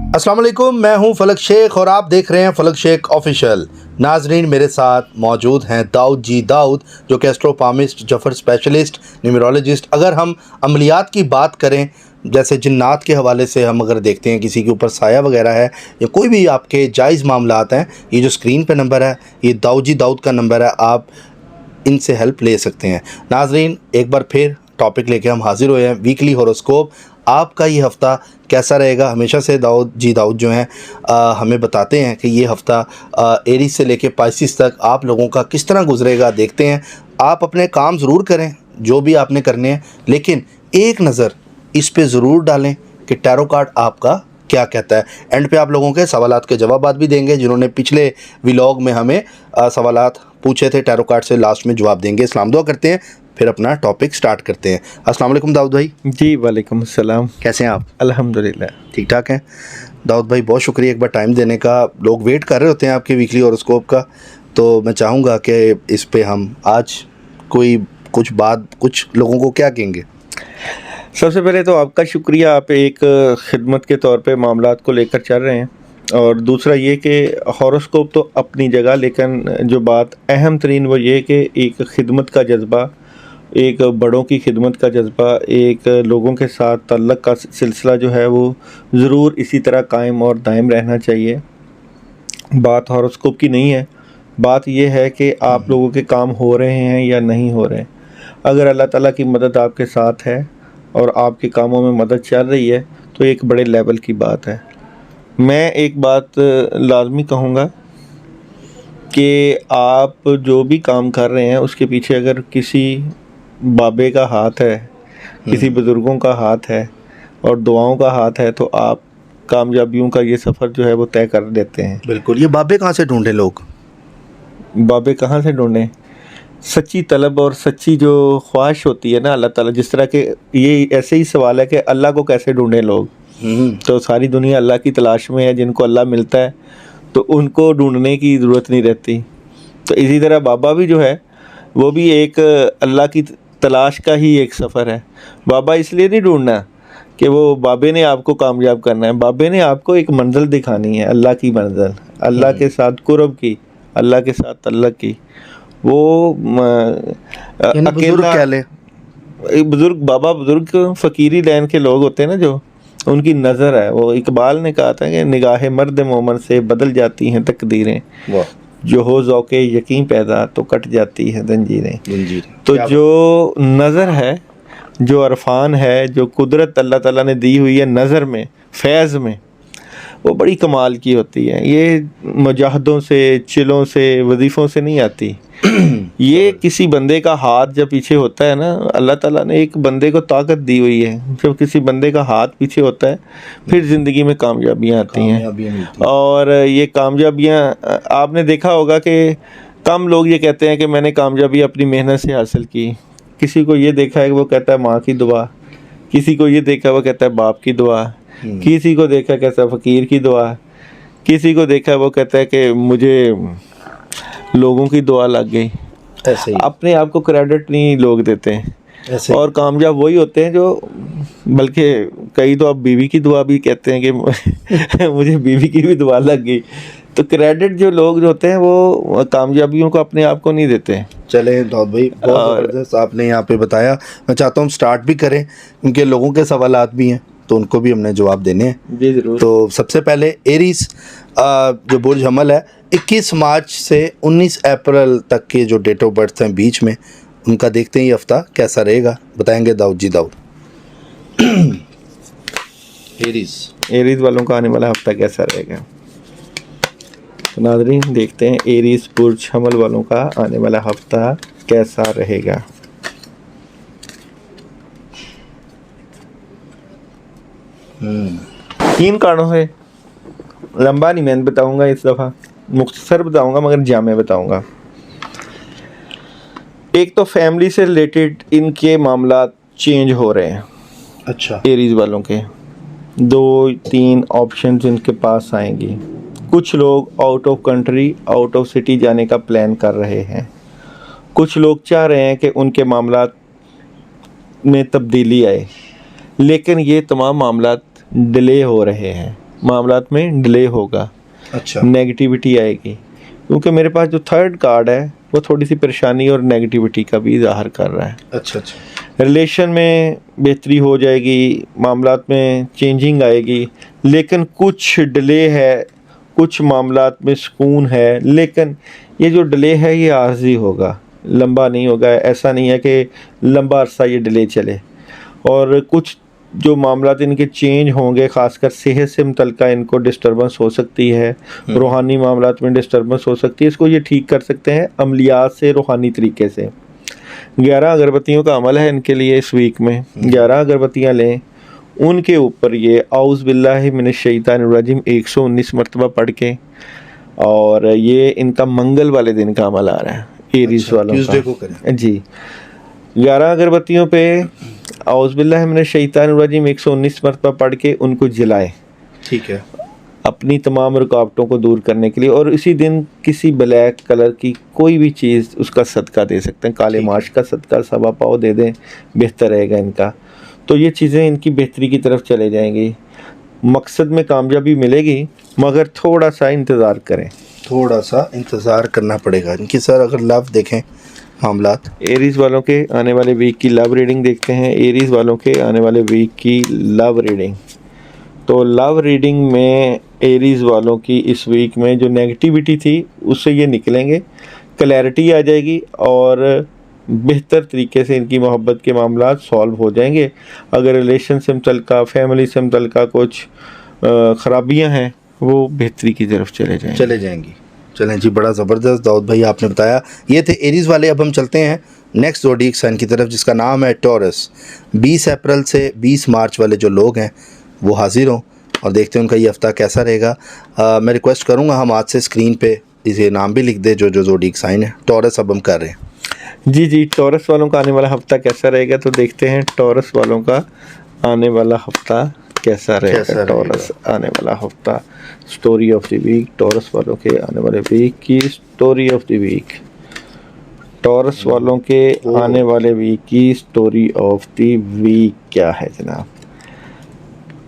अस्सलाम वालेकुम, मैं हूं फलक शेख और आप देख रहे हैं फलक शेख ऑफिशियल। नाजरीन, मेरे साथ मौजूद हैं दाऊद जी दाऊद, जो कि एस्ट्रोपामिस्ट, जफर स्पेशलिस्ट, न्यूमरोलॉजिस्ट। अगर हम अमलियात की बात करें, जैसे जिन्नात के हवाले से हम अगर देखते हैं किसी के ऊपर साया वगैरह है या कोई भी आपके जायज़ मामलात हैं, ये जो स्क्रीन पे नंबर है ये दाऊद जी दाऊद का नंबर है, आप इनसे हेल्प ले सकते हैं। नाजरीन, एक बार फिर टॉपिक लेके हम हाजिर हुए हैं, वीकली हॉरोस्कोप। आपका ये हफ़्ता कैसा रहेगा? हमेशा से दाऊद जी दाऊद जो हैं हमें बताते हैं कि ये हफ़्ता एरीज से लेके पाइसिस तक आप लोगों का किस तरह गुजरेगा। देखते हैं, आप अपने काम ज़रूर करें जो भी आपने करने हैं, लेकिन एक नज़र इस पे ज़रूर डालें कि टैरो कार्ड आपका क्या कहता है। एंड पे आप लोगों के सवालात के जवाब भी देंगे, जिन्होंने पिछले व्लॉग में हमें सवालात पूछे थे टैरो कार्ड से, लास्ट में जवाब देंगे। इस्लाम दुआ करते हैं, फिर अपना टॉपिक स्टार्ट करते हैं। अस्सलाम वालेकुम दाऊद भाई। जी वालेकुम अस्सलाम। कैसे हैं आप? अल्हम्दुलिल्लाह ठीक ठाक हैं। दाऊद भाई, बहुत शुक्रिया एक बार टाइम देने का। लोग वेट कर रहे होते हैं आपके वीकली हॉरोस्कोप का, तो मैं चाहूँगा कि इस पे हम आज कुछ लोगों को क्या कहेंगे। सबसे पहले तो आपका शुक्रिया, आप एक खिदमत के तौर पे मामलात को लेकर चल रहे हैं। और दूसरा ये कि हॉरोस्कोप तो अपनी जगह, लेकिन जो बात अहम तरीन वो ये कि एक खिदमत का जज्बा, एक बड़ों की खिदमत का जज्बा, एक लोगों के साथ तल्लक का सिलसिला जो है वो ज़रूर इसी तरह कायम और दायम रहना चाहिए। बात हॉरोस्कोप की नहीं है, बात ये है कि आप लोगों के काम हो रहे हैं या नहीं हो रहे। अगर अल्लाह ताला की मदद आपके साथ है और आपके कामों में मदद चल रही है तो एक बड़े लेवल की बात है। मैं एक बात लाजमी कहूँगा कि आप जो भी काम कर रहे हैं उसके पीछे अगर किसी बाबे का हाथ है, किसी बुज़ुर्गों का हाथ है और दुआओं का हाथ है, तो आप कामयाबियों का ये सफ़र जो है वो तय कर देते हैं। बिल्कुल। ये बाबे कहाँ से ढूंढे लोग? बाबे कहाँ से ढूंढें? सच्ची तलब और सच्ची जो ख्वाहिश होती है ना अल्लाह ताला, जिस तरह के ये ऐसे ही सवाल है कि अल्लाह को कैसे ढूंढें लोग। तो सारी दुनिया अल्लाह की तलाश में है, जिनको अल्लाह मिलता है तो उनको ढूंढने की ज़रूरत नहीं रहती। तो इसी तरह बाबा भी जो है वो भी एक अल्लाह की तलाश का ही एक सफ़र है। बाबा इसलिए नहीं ढूंढना कि वो बाबे ने आपको कामयाब करना है, बाबे ने आपको एक मंजिल दिखानी है, अल्लाह की मंजिल, अल्लाह के साथ कुर्ब की, अल्लाह के साथ तल्लक की। वो अकेला कह ले, बुजुर्ग बाबा, बुजुर्ग फ़कीरी लाइन के लोग होते हैं ना, जो उनकी नज़र है। वो इकबाल ने कहा था कि निगाह मर्द मोमन से बदल जाती हैं तकदीरें, जो हो ज़ौक़े यकीन पैदा तो कट जाती है जंजीरें। तो जो नज़र है, जो अरफान है, जो कुदरत अल्लाह ताला ने दी हुई है नज़र में, फैज़ में, वो बड़ी कमाल की होती है। ये मुजाहदों से, चिलों से, वजीफ़ों से नहीं आती। ये किसी बंदे का हाथ जब पीछे होता है ना, अल्लाह ताला ने एक बंदे को ताकत दी हुई है, जब किसी बंदे का हाथ पीछे होता है फिर ज़िंदगी में कामयाबियाँ आती हैं। और ये कामयाबियाँ आपने देखा होगा कि कम लोग ये कहते हैं कि मैंने कामयाबी अपनी मेहनत से हासिल की। किसी को ये देखा है कि वो कहता है माँ की दुआ, किसी को ये देखा वो कहता है बाप की दुआ, किसी को देखा कहता है फ़कीर की दुआ, किसी को देखा वो कहता है कि मुझे लोगों की दुआ लग गई। ऐसे ही अपने आप को क्रेडिट नहीं लोग देते हैं। ऐसे और कामयाब वही होते हैं जो, बल्कि कई तो अब बीवी की दुआ भी कहते हैं कि मुझे बीवी की भी दुआ लग गई। तो क्रेडिट जो लोग होते हैं वो कामयाबियों को अपने आप को नहीं देते। चले दाऊद भाई, बहुत ज़बरदस्त आपने यहाँ पे बताया। मैं चाहता हूँ स्टार्ट भी करें, क्योंकि लोगों के सवालात भी हैं तो उनको भी हमने जवाब देने हैं। जी ज़रूर। तो सबसे पहले एरीज जो बुर्ज हमल है, 21 मार्च से 19 अप्रैल तक के जो डेट ऑफ बर्थ हैं बीच में, उनका देखते हैं ये हफ्ता कैसा रहेगा, बताएंगे दाऊद जी दाऊद। एरीज वालों का आने वाला हफ्ता कैसा रहेगा? तो नाज़रीन देखते हैं एरीज बुर्ज हमल वालों का आने वाला हफ्ता कैसा रहेगा। तीन कारणों से, लंबा नहीं मैं बताऊंगा इस दफ़ा, मुख्तसर बताऊंगा मगर जामे बताऊंगा। एक तो फैमिली से रिलेटेड इनके मामलात चेंज हो रहे हैं। अच्छा। एरीज वालों के 2-3 ऑप्शंस इनके पास आएंगी। कुछ लोग out of country, out of city जाने का प्लान कर रहे हैं। कुछ लोग चाह रहे हैं कि उनके मामलात में तब्दीली आए, लेकिन ये तमाम मामलात डिले हो रहे हैं। मामलात में डिले होगा, अच्छा नेगेटिविटी आएगी, क्योंकि मेरे पास जो थर्ड कार्ड है वो थोड़ी सी परेशानी और नेगेटिविटी का भी ज़ाहिर कर रहा है। अच्छा अच्छा रिलेशन में बेहतरी हो जाएगी, मामलात में चेंजिंग आएगी, लेकिन कुछ डिले है, कुछ मामलात में सुकून है, लेकिन ये जो डिले है ये आर्जी होगा, लंबा नहीं होगा। ऐसा नहीं है कि लंबा अरसा ये डिले चले। और कुछ जो मामलात इनके चेंज होंगे, ख़ासकर सेहत से मुतल्लिक़ इनको डिस्टर्बेंस हो सकती है, रूहानी मामलात में डिस्टर्बेंस हो सकती है। इसको ये ठीक कर सकते हैं अमलियात से, रूहानी तरीके से। 11 अगरबत्तियों का अमल है इनके लिए इस वीक में। 11 अगरबत्तियाँ लें, उनके ऊपर ये औज़ बिल्लाहि मिनश शैतानिर रजीम 119 मरतबा पढ़ के, और ये इनका मंगल वाले दिन का अमल आ रहा है एरीज़ अच्छा, वालों ट्यूसडे का। को करें जी, 11 अगरबत्तियों पे औज़ बिल्लाहि मिनश शैतानिर रजीम 119 मरतबा पढ़ के उनको जलाएं, ठीक है अपनी तमाम रुकावटों को दूर करने के लिए। और इसी दिन किसी ब्लैक कलर की कोई भी चीज़ उसका सदका दे सकते हैं, काले माश का सदका सवा पाव दे दें, बेहतर रहेगा इनका। तो ये चीज़ें इनकी बेहतरी की तरफ चले जाएंगी, मकसद में कामयाबी मिलेगी, मगर थोड़ा सा इंतज़ार करें। थोड़ा सा इंतज़ार करना पड़ेगा इनकी। सर अगर लव देखें मामलात, एरीज़ वालों के आने वाले वीक की लव रीडिंग देखते हैं। एरीज़ वालों के आने वाले वीक की लव रीडिंग, तो लव रीडिंग में एरीज़ वालों की इस वीक में जो नेगेटिविटी थी उससे ये निकलेंगे, क्लैरिटी आ जाएगी और बेहतर तरीके से इनकी मोहब्बत के मामलात सॉल्व हो जाएंगे। अगर रिलेशन से मुतल्लिक़, फैमिली से मुतल्लिक़ कुछ ख़राबियाँ हैं वो बेहतरी की तरफ चले जाएंगी। चलें जी, बड़ा ज़बरदस्त दाऊद भाई आपने बताया। ये थे एरीज़ वाले। अब हम चलते हैं नेक्स्ट ज़ोडिएक साइन की तरफ जिसका नाम है टॉरस। 20 अप्रैल से 20 मार्च वाले जो लोग हैं वो हाजिर हों और देखते हैं उनका ये हफ्ता कैसा रहेगा। मैं रिक्वेस्ट करूँगा हम आज से स्क्रीन पे इसे नाम भी लिख दे जो जो ज़ोडिएक साइन है। टॉरस अब हम कर रहे हैं। जी, टॉरस वालों का आने वाला हफ्ता कैसा रहेगा, तो देखते हैं टॉरस वालों का आने वाला हफ्ता कैसा रहेगा। टॉरस आने वाला हफ्ता, story of the week, Taurus वालों के आने वाले वीक की story of the week. Taurus वालों के आने वाले वीक की स्टोरी ऑफ द वीक क्या है जनाब?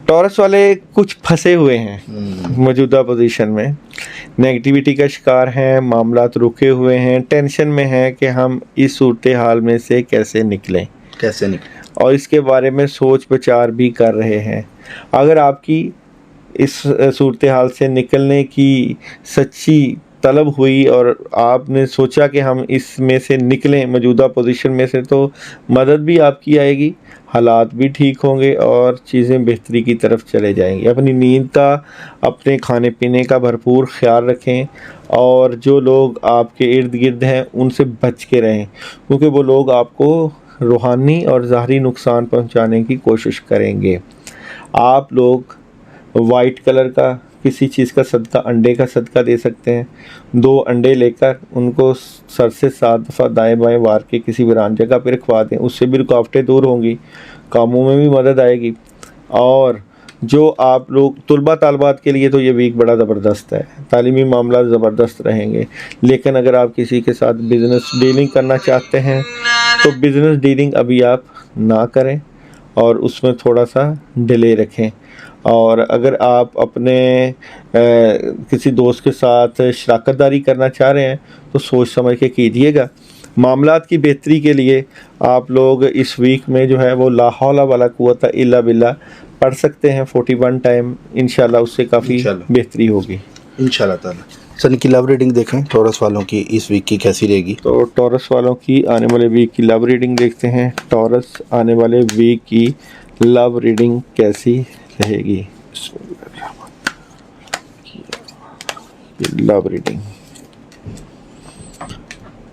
टॉरस वाले कुछ फंसे हुए हैं मौजूदा पोजीशन में, नेगेटिविटी का शिकार हैं, मामलात रुके हुए हैं, टेंशन में हैं कि हम इस सूरत हाल में से कैसे निकलें, और इसके बारे में सोच विचार भी कर रहे हैं। अगर आपकी इस सूरत हाल से निकलने की सच्ची तलब हुई और आपने सोचा कि हम इसमें से निकलें मौजूदा पोजीशन में से, तो मदद भी आपकी आएगी, हालात भी ठीक होंगे और चीज़ें बेहतरी की तरफ चले जाएंगी। अपनी नींद का, अपने खाने पीने का भरपूर ख्याल रखें, और जो लोग आपके इर्द गिर्द हैं उनसे बच के रहें, क्योंकि वो लोग आपको रूहानी और ज़ाहरी नुकसान पहुंचाने की कोशिश करेंगे। आप लोग वाइट कलर का किसी चीज़ का सदका, अंडे का सदका दे सकते हैं। 2 अंडे लेकर उनको सर से 7 दफ़ा दाएं बाएं वार के किसी वीरान जगह पर रखवा दें, उससे भी रुकावटें दूर होंगी, कामों में भी मदद आएगी। और जो आप लोग तुलबा तालबात के लिए तो ये वीक बड़ा ज़बरदस्त है, तालीमी मामला ज़बरदस्त रहेंगे। लेकिन अगर आप किसी के साथ बिज़नेस डीलिंग करना चाहते हैं तो बिज़नेस डीलिंग अभी आप ना करें और उसमें थोड़ा सा डिले रखें। और अगर आप अपने किसी दोस्त के साथ शराकतदारी करना चाह रहे हैं तो सोच समझ के कीजिएगा। मामलात की बेहतरी के लिए आप लोग इस वीक में जो है वो ला हौला वला कुव्वता इल्ला बिल्ला पढ़ सकते हैं 41 टाइम, इंशाल्लाह उससे काफ़ी बेहतरी होगी इंशाल्लाह ताला। सर की लव रीडिंग देखें टॉरस वालों की इस वीक की कैसी रहेगी? तो टॉरस वालों की आने वाले वीक की लव रीडिंग देखते हैं। टॉरस आने वाले वीक की लव रीडिंग कैसी रहेगी? लव रीडिंग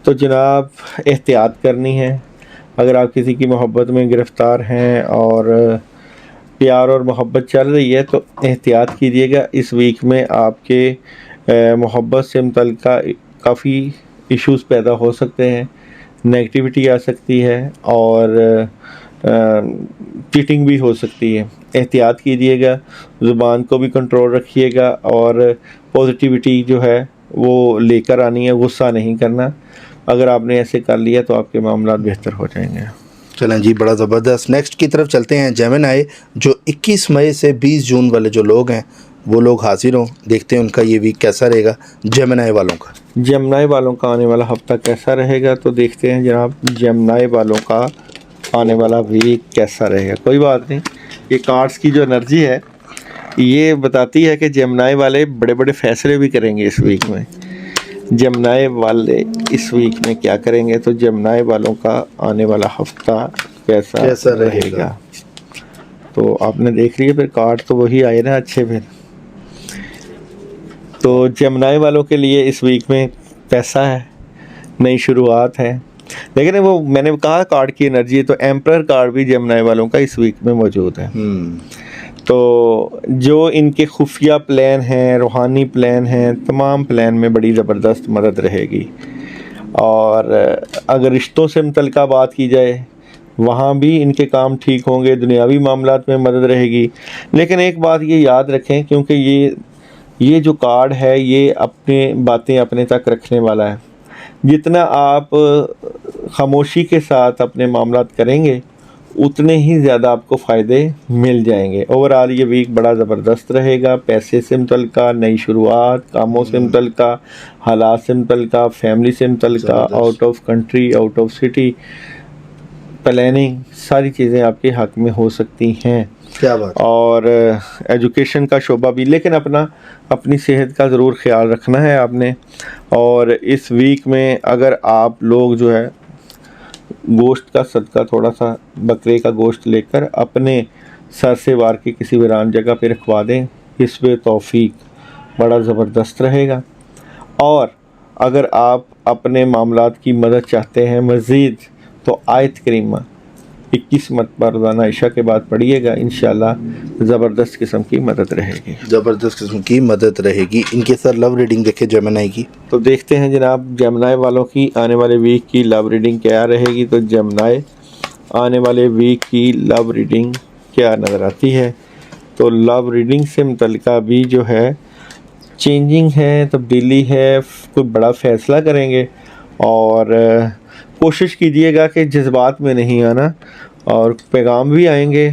तो जनाब एहतियात करनी है। अगर आप किसी की मोहब्बत में गिरफ़्तार हैं और प्यार और मोहब्बत चल रही है तो एहतियात कीजिएगा। इस वीक में आपके मोहब्बत से मुतल्लिक़ काफ़ी इश्यूज़ पैदा हो सकते हैं, नेगेटिविटी आ सकती है और चीटिंग भी हो सकती है। एहतियात कीजिएगा, ज़ुबान को भी कंट्रोल रखिएगा और पॉजिटिविटी जो है वो लेकर आनी है, गुस्सा नहीं करना। अगर आपने ऐसे कर लिया तो आपके मामला बेहतर हो जाएंगे। चलें जी, बड़ा ज़बरदस्त। नेक्स्ट की तरफ चलते हैं जेमिनी, जो 21 मई से 20 जून वाले जो लोग हैं वो लोग हाजिर हों, देखते हैं उनका ये वीक कैसा रहेगा। जेमिनी वालों का जेमिनी वालों का आने वाला हफ्ता कैसा रहेगा, तो देखते हैं जनाब जेमिनी वालों का आने वाला वीक कैसा रहेगा। कोई बात नहीं, ये कार्ड्स की जो एनर्जी है ये बताती है कि जेमिनी वाले बड़े बड़े फैसले भी करेंगे इस वीक में। जेमिनी वाले इस वीक में क्या करेंगे, तो जेमिनी वालों का आने वाला हफ्ता कैसा रहेगा। तो आपने देख लिया, फिर कार्ड तो वही आए ना अच्छे। फिर तो जेमिनी वालों के लिए इस वीक में पैसा है, नई शुरुआत है। लेकिन वो मैंने कहा कार्ड की एनर्जी है, तो एम्परर कार्ड भी जेमिनी वालों का इस वीक में मौजूद है। तो जो इनके खुफिया प्लान हैं, रूहानी प्लान हैं, तमाम प्लान में बड़ी ज़बरदस्त मदद रहेगी। और अगर रिश्तों से मुतल्लिक़ बात की जाए, वहाँ भी इनके काम ठीक होंगे, दुनियावी मामलात में मदद रहेगी। लेकिन एक बात ये याद रखें, क्योंकि ये जो कार्ड है ये अपने बातें अपने तक रखने वाला है। जितना आप खामोशी के साथ अपने मामलात करेंगे उतने ही ज़्यादा आपको फ़ायदे मिल जाएंगे। ओवरऑल ये वीक बड़ा ज़बरदस्त रहेगा। पैसे से मुतल्लिक़, नई शुरुआत, कामों से मुतल्लिक़, हालात से मुतल्लिक़, फैमिली से मुतल्लिक़, out of country, out of city planning, सारी चीज़ें आपके हक में हो सकती हैं। क्या बात। और एजुकेशन का शोबा भी, लेकिन अपनी सेहत का ज़रूर ख्याल रखना है आपने। और इस वीक में अगर आप लोग जो है गोश्त का सदका, थोड़ा सा बकरे का गोश्त लेकर अपने सर से वार के किसी वीरान जगह पे रखवा दें, हिस्ब तौफीक बड़ा ज़बरदस्त रहेगा। और अगर आप अपने मामलात की मदद चाहते हैं मज़ीद, तो आयत करीमा 21 मरतबा रोज़ाना इशा के बाद पढ़िएगा, इंशाल्लाह ज़बरदस्त किस्म की मदद रहेगी। ज़बरदस्त किस्म की मदद रहेगी। इनके सर लव रीडिंग देखें जेमिनी की, तो देखते हैं जनाब जेमिनी वालों की आने वाले वीक की लव रीडिंग क्या रहेगी। तो जेमिनी आने वाले वीक की लव रीडिंग क्या नज़र आती है। तो लव रीडिंग से मुतल्लिक़ भी जो है चेंजिंग है, तब्दीली है, कोई बड़ा फ़ैसला करेंगे। और कोशिश कीजिएगा कि जज्बात में नहीं आना, और पैगाम भी आएंगे,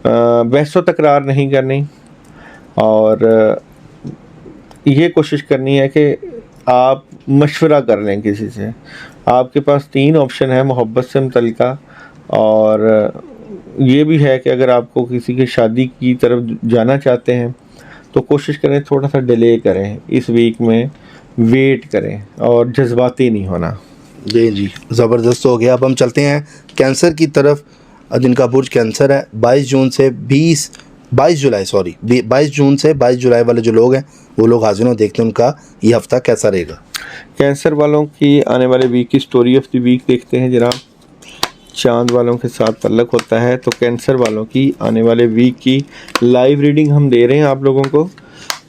बहस व तकरार नहीं करनी। और ये कोशिश करनी है कि आप मशवरा कर लें किसी से। आपके पास 3 ऑप्शन है मोहब्बत से मुतल्लिक़। और ये भी है कि अगर आपको किसी की शादी की तरफ जाना चाहते हैं तो कोशिश करें थोड़ा सा डिले करें, इस वीक में वेट करें और जज्बाती नहीं होना। जी ज़बरदस्त हो गया। अब हम चलते हैं कैंसर की तरफ, जिनका बुर्ज कैंसर है। 22 जून से 22 जुलाई 22 जून से 22 जुलाई वाले जो लोग हैं वो लोग हाजिर हों, देखते हैं उनका ये हफ्ता कैसा रहेगा। कैंसर वालों की आने वाले वीक की स्टोरी ऑफ द वीक देखते हैं जनाब। चांद वालों के साथ तल्लक होता है, तो कैंसर वालों की आने वाले वीक की लाइव रीडिंग हम दे रहे हैं आप लोगों को।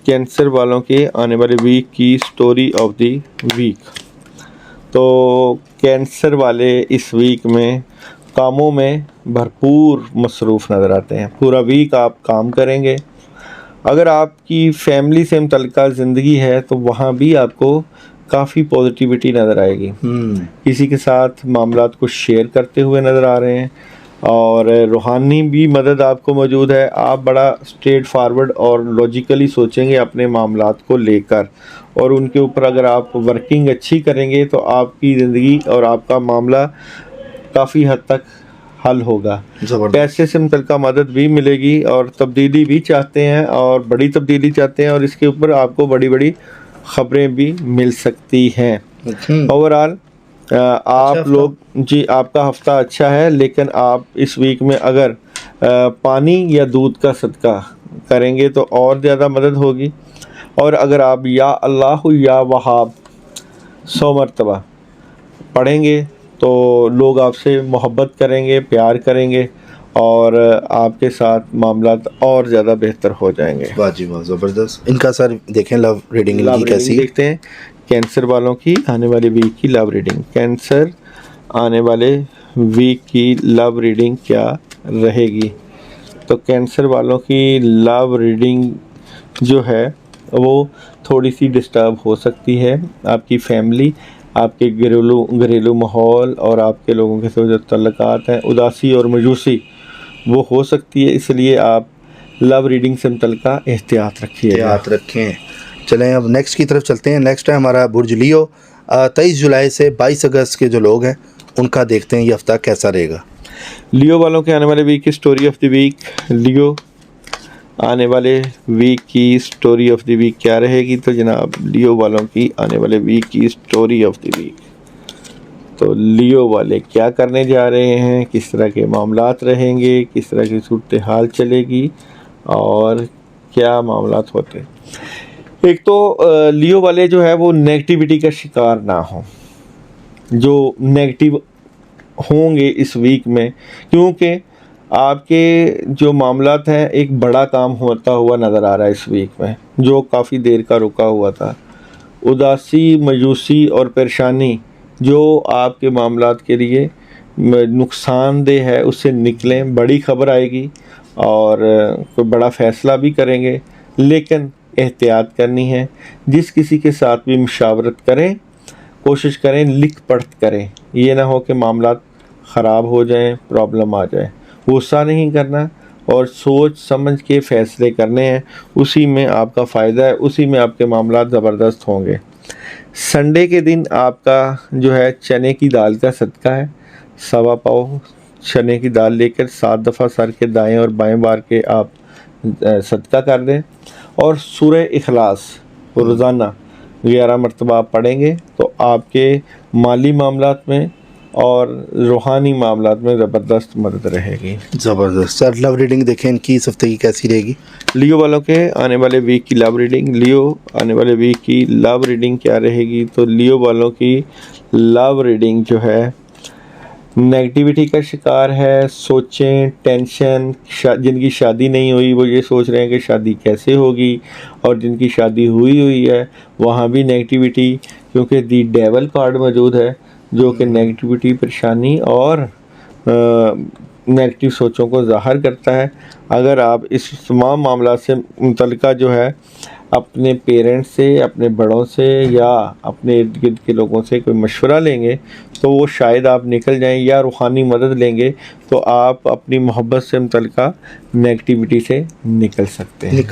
कैंसर वालों के आने वाले वीक की स्टोरी ऑफ द वीक। तो कैंसर वाले इस वीक में कामों में भरपूर मसरूफ़ नज़र आते हैं। पूरा वीक आप काम करेंगे। अगर आपकी फैमिली से मुतल्लिक़ ज़िंदगी है तो वहाँ भी आपको काफ़ी पॉजिटिविटी नज़र आएगी। किसी के साथ मामलात को शेयर करते हुए नज़र आ रहे हैं, और रूहानी भी मदद आपको मौजूद है। आप बड़ा स्ट्रेट फारवर्ड और लॉजिकली सोचेंगे अपने मामलात को लेकर, और उनके ऊपर अगर आप वर्किंग अच्छी करेंगे तो आपकी ज़िंदगी और आपका मामला काफ़ी हद तक हल होगा। पैसे से मुतल्लिक़ मदद भी मिलेगी, और तब्दीली भी चाहते हैं, और बड़ी तब्दीली चाहते हैं, और इसके ऊपर आपको बड़ी बड़ी ख़बरें भी मिल सकती हैं। ओवरऑल आप लोग जी, आपका हफ्ता अच्छा है। लेकिन आप इस वीक में अगर पानी या दूध का सदका करेंगे तो और ज़्यादा मदद होगी। और अगर आप या अल्लाह या वहाब 100 मरतबा पढ़ेंगे तो लोग आपसे मोहब्बत करेंगे, प्यार करेंगे, और आपके साथ मामलात और ज़्यादा बेहतर हो जाएंगे। वाह जी वाह, ज़बरदस्त। इनका सर देखें लव रीडिंग कैसी देखते हैं कैंसर वालों की आने वाले वीक की लव रीडिंग। कैंसर आने वाले वीक की लव रीडिंग क्या रहेगी। तो कैंसर वालों की लव रीडिंग जो है वो थोड़ी सी डिस्टर्ब हो सकती है। आपकी फैमिली, आपके घरेलू माहौल और आपके लोगों के साथ जो तल्लुकात हैं, उदासी और मायूसी वो हो सकती है। इसलिए आप लव रीडिंग से मुतल्लिका एहतियात रखिएगा। याद रखें। चलें अब नेक्स्ट की तरफ चलते हैं। नेक्स्ट है हमारा बुर्ज लियो। 23 जुलाई से 22 अगस्त के जो लोग हैं उनका देखते हैं ये हफ्ता कैसा रहेगा। लियो वालों के आने वाले वीक की स्टोरी ऑफ द वीक। लियो आने वाले वीक की स्टोरी ऑफ द वीक क्या रहेगी? तो जनाब लियो वालों की आने वाले वीक की स्टोरी ऑफ द वीक, तो लियो वाले क्या करने जा रहे हैं, किस तरह के मामलात रहेंगे, किस तरह की सूरत हाल चलेगी और क्या मामलात होते हैं। एक तो लियो वाले जो है वो नेगेटिविटी का शिकार ना हो, जो नेगेटिव होंगे इस वीक में, क्योंकि आपके जो मामलात हैं एक बड़ा काम होता हुआ नज़र आ रहा है इस वीक में, जो काफ़ी देर का रुका हुआ था। उदासी, मायूसी और परेशानी जो आपके मामलात के लिए नुकसानदेह है उससे निकलें। बड़ी खबर आएगी और कोई बड़ा फ़ैसला भी करेंगे, लेकिन एहतियात करनी है। जिस किसी के साथ भी मुशावरत करें, कोशिश करें लिख पढ़ करें, ये ना हो कि मामलात ख़राब हो जाएं, प्रॉब्लम आ जाए। गुस्सा नहीं करना और सोच समझ के फ़ैसले करने हैं, उसी में आपका फ़ायदा है, उसी में आपके मामलात ज़बरदस्त होंगे। संडे के दिन आपका जो है चने की दाल का सदका है। 1.25 पाव चने की दाल लेकर 7 दफ़ा सर के दाएं और बाएं बार के आप सदका कर दें और सूरह इखलास रोज़ाना 11 मरतबा आप पढ़ेंगे तो आपके माली मामलात में और रूहानी मामलात में ज़बरदस्त मदद रहेगी। ज़बरदस्त। सर लव रीडिंग देखें इनकी इस हफ्ते की कैसी रहेगी? लियो वालों के आने वाले वीक की लव रीडिंग। लियो आने वाले वीक की लव रीडिंग क्या रहेगी? तो लियो वालों की लव रीडिंग जो है नेगेटिविटी का शिकार है। सोचें, टेंशन, जिनकी शादी नहीं हुई वो ये सोच रहे हैं कि शादी कैसे होगी, और जिनकी शादी हुई है वहाँ भी नेगेटिविटी, क्योंकि दी डेवल कार्ड मौजूद है जो कि नेगेटिविटी, परेशानी और नेगेटिव सोचों को ज़ाहिर करता है। अगर आप इस तमाम मामला से मुतल्लिका जो है अपने पेरेंट्स से, अपने बड़ों से या अपने इर्द गिर्द के लोगों से कोई मशवरा लेंगे तो वो शायद आप निकल जाएं, या रूहानी मदद लेंगे तो आप अपनी मोहब्बत से मुतल्लिका नेगेटिविटी से निकल सकते हैं।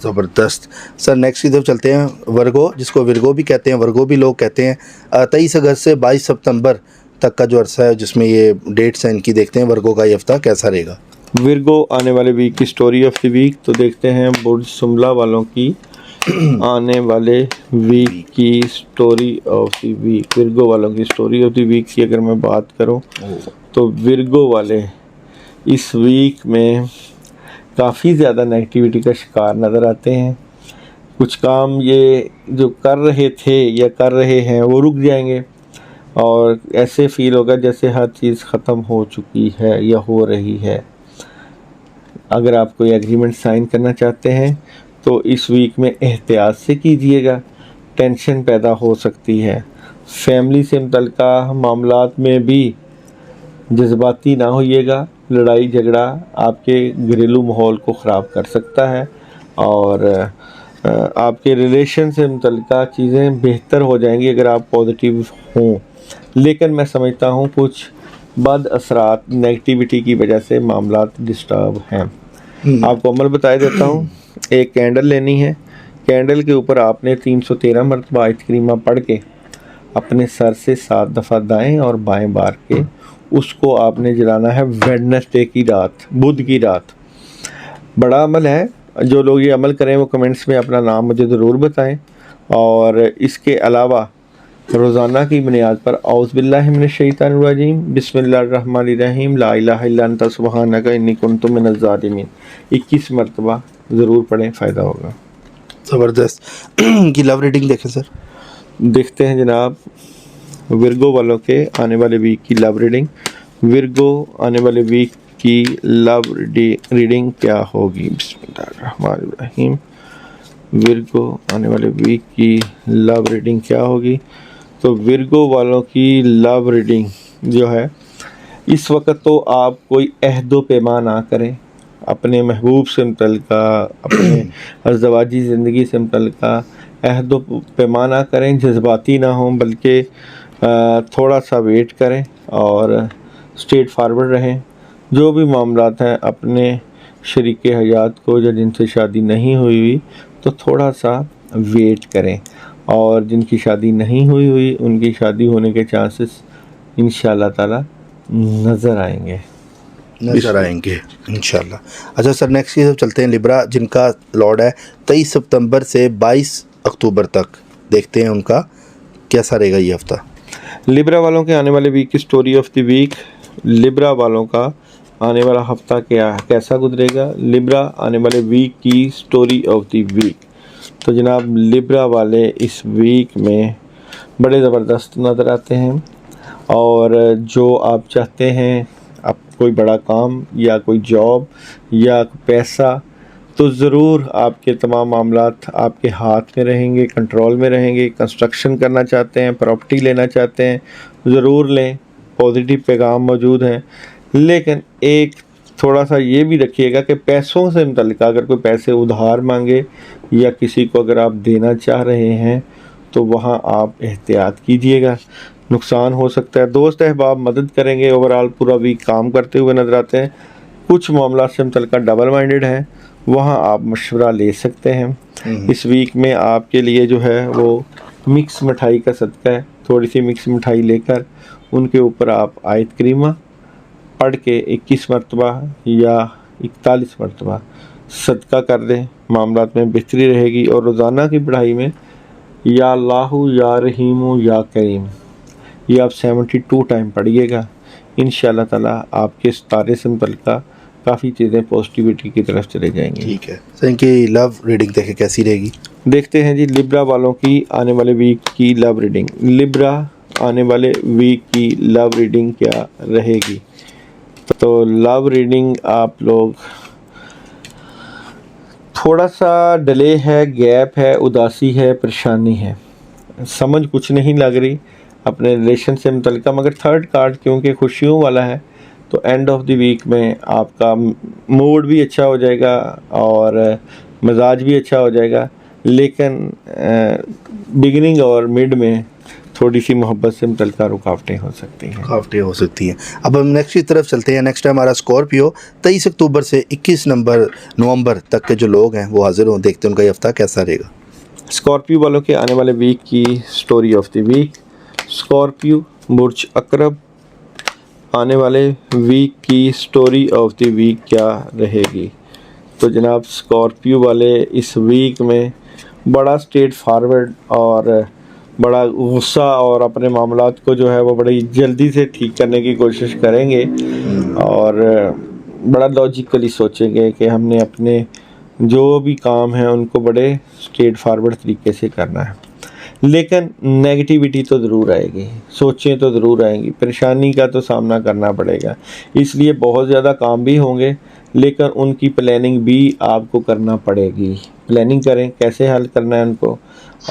ज़बरदस्त। सर नेक्स्ट की तरफ चलते हैं। वर्गो, जिसको विर्गो भी कहते हैं, वर्गो भी लोग कहते हैं। 23 अगस्त से 22 सितंबर तक का जो अरसा है जिसमें ये डेट्स हैं इनकी देखते हैं, वर्गो का ये हफ्ता कैसा रहेगा। विर्गो आने वाले वीक की स्टोरी ऑफ द वीक, तो देखते हैं बुर्ज सुमला वालों की आने वाले वीक की story of the week. Virgo वालों की स्टोरी ऑफ द वीक की अगर मैं बात करूं तो विर्गो वाले इस वीक में काफ़ी ज़्यादा नेगेटिविटी का शिकार नज़र आते हैं। कुछ काम ये जो कर रहे थे या कर रहे हैं वो रुक जाएंगे और ऐसे फील होगा जैसे हर चीज़ ख़त्म हो चुकी है या हो रही है। अगर आप कोई एग्रीमेंट साइन करना चाहते हैं तो इस वीक में एहतियात से कीजिएगा, टेंशन पैदा हो सकती है। फैमिली से मुतल्लिका मामलात में भी जज्बाती ना होइएगा, लड़ाई झगड़ा आपके घरेलू माहौल को ख़राब कर सकता है और आपके रिलेशन से मुतल्लिका चीज़ें बेहतर हो जाएंगी अगर आप पॉजिटिव हों। लेकिन मैं समझता हूँ कुछ बद असरात नेगेटिविटी की वजह से मामलात डिस्टर्ब हैं। आपको अमल बता देता हूँ। एक कैंडल लेनी है, कैंडल के ऊपर आपने 313 मरतबा आयत करीमा पढ़ के अपने सर से 7 दफ़ा दाएं और बाएं बार के उसको आपने जलाना है वेडनेसडे की रात, बुध की रात। बड़ा अमल है, जो लोग ये अमल करें वो कमेंट्स में अपना नाम मुझे ज़रूर बताएं। और इसके अलावा रोज़ाना की बुनियाद पर औज़ु बिल्लाहि मिनश शैतानिर रजीम बिस्मिल्लाहिर रहमानिर रहीम ला इलाहा इल्ला अंता सुब्हानका इन्नी कुन्तु मिनज़ ज़ालिमीन 21 मरतबा ज़रूर पढ़ें, फ़ायदा होगा। ज़बरदस्त। की लव रीडिंग देखें सर। देखते हैं जनाब विर्गो वालों के आने वाले वीक की लव रीडिंग। विर्गो आने वाले वीक की लव रीडिंग क्या होगी? बिस्मिल्लाहिर्रहमानिर्रहीम। विर्गो आने वाले वीक की लव रीडिंग क्या होगी? तो विर्गो वालों की लव रीडिंग जो है, इस वक्त तो आप कोई अहदो पैमा ना करें अपने महबूब से मुतल्लिका, अपने अज़दवाजी ज़िंदगी से मुतल्लिका अहदो पैमा ना करें, जज्बाती ना हों, बल्कि थोड़ा सा वेट करें और स्ट्रेट फारवर्ड रहें। जो भी मामलात हैं अपने शरीक हयात को या जिनसे शादी नहीं हुई तो थोड़ा सा वेट करें, और जिनकी शादी नहीं हुई उनकी शादी होने के चांसेस इंशाल्लाह ताला नज़र आएंगे इंशाल्लाह। अच्छा सर, नेक्स्ट की तरफ चलते हैं। लिब्रा जिनका लॉर्ड है 23 सितंबर से 22 अक्टूबर तक, देखते हैं उनका कैसा रहेगा ये हफ्ता। लिब्रा वालों के आने वाले वीक की story of the week. Libra वालों का आने वाला हफ्ता कैसा गुजरेगा, लिब्रा आने वाले वीक की स्टोरी ऑफ द वीक। तो जनाब लिब्रा वाले इस वीक में बड़े ज़बरदस्त नज़र आते हैं, और जो आप चाहते हैं, आप कोई बड़ा काम या कोई जॉब या पैसा, तो ज़रूर आपके तमाम मामलात आपके हाथ में रहेंगे, कंट्रोल में रहेंगे। कंस्ट्रक्शन करना चाहते हैं, प्रॉपर्टी लेना चाहते हैं, ज़रूर लें, पॉजिटिव पैगाम मौजूद हैं। लेकिन एक थोड़ा सा ये भी रखिएगा कि पैसों से मुतल्लिक़ अगर कोई पैसे उधार मांगे या किसी को अगर आप देना चाह रहे हैं तो वहाँ आप एहतियात कीजिएगा, नुकसान हो सकता है। दोस्त अहबाब मदद करेंगे, ओवरऑल पूरा वीक काम करते हुए नज़र आते हैं। कुछ मामला से मुतल्लिक़ डबल माइंडेड है, वहाँ आप मशवरा ले सकते हैं। इस वीक में आपके लिए जो है वो मिक्स मिठाई का सदका है। थोड़ी सी मिक्स मिठाई लेकर उनके ऊपर आप आयत करीमा पढ़ के 21 मरतबा या 41 मरतबा सदका कर दें, मामलात में बेहतरी रहेगी। और रोज़ाना की पढ़ाई में या अल्लाहु या रहीमु या करीम ये आप 72 टाइम पढ़िएगा। इंशाअल्लाह ताला आपके सितारे से मुतल्लिक़ काफ़ी चीज़ें पॉजिटिविटी की तरफ चले जाएंगी। ठीक है सर, इनकी लव रीडिंग देखें कैसी रहेगी। देखते हैं जी लिब्रा वालों की आने वाले वीक की लव रीडिंग। लिब्रा आने वाले वीक की लव रीडिंग क्या रहेगी। तो लव रीडिंग आप लोग थोड़ा सा डिले है, गैप है, उदासी है, परेशानी है, समझ कुछ नहीं लग रही अपने रिलेशन से मुतल्लिक़। मगर थर्ड कार्ड क्योंकि खुशियों वाला है तो एंड ऑफ द वीक में आपका मूड भी अच्छा हो जाएगा और मजाज भी अच्छा हो जाएगा। लेकिन बिगिनिंग और मिड में थोड़ी सी मोहब्बत से मुतल्लिक़ रुकावटें हो सकती हैं। अब हम नेक्स्ट की तरफ चलते हैं। नेक्स्ट है हमारा स्कॉर्पियो 23 अक्टूबर से 21 नवंबर तक के जो लोग हैं वो हाजिर हों, देखते हैं उनका ये हफ्ता कैसा रहेगा। स्कॉर्पियो वालों के आने वाले वीक की story of the week. Scorpio बुर्ज अकरब आने वाले वीक की स्टोरी ऑफ द वीक क्या रहेगी। तो जनाब स्कॉर्पियो वाले इस वीक में बड़ा स्ट्रेट फॉरवर्ड और बड़ा गुस्सा और अपने मामलात को जो है वो बड़ी जल्दी से ठीक करने की कोशिश करेंगे और बड़ा लॉजिकली सोचेंगे कि हमने अपने जो भी काम है उनको बड़े स्ट्रेट फॉरवर्ड तरीके से करना है। लेकिन नेगेटिविटी तो ज़रूर आएगी, सोचें तो ज़रूर आएंगी, परेशानी का तो सामना करना पड़ेगा। इसलिए बहुत ज़्यादा काम भी होंगे लेकिन उनकी प्लानिंग भी आपको करना पड़ेगी। प्लानिंग करें कैसे हल करना है उनको,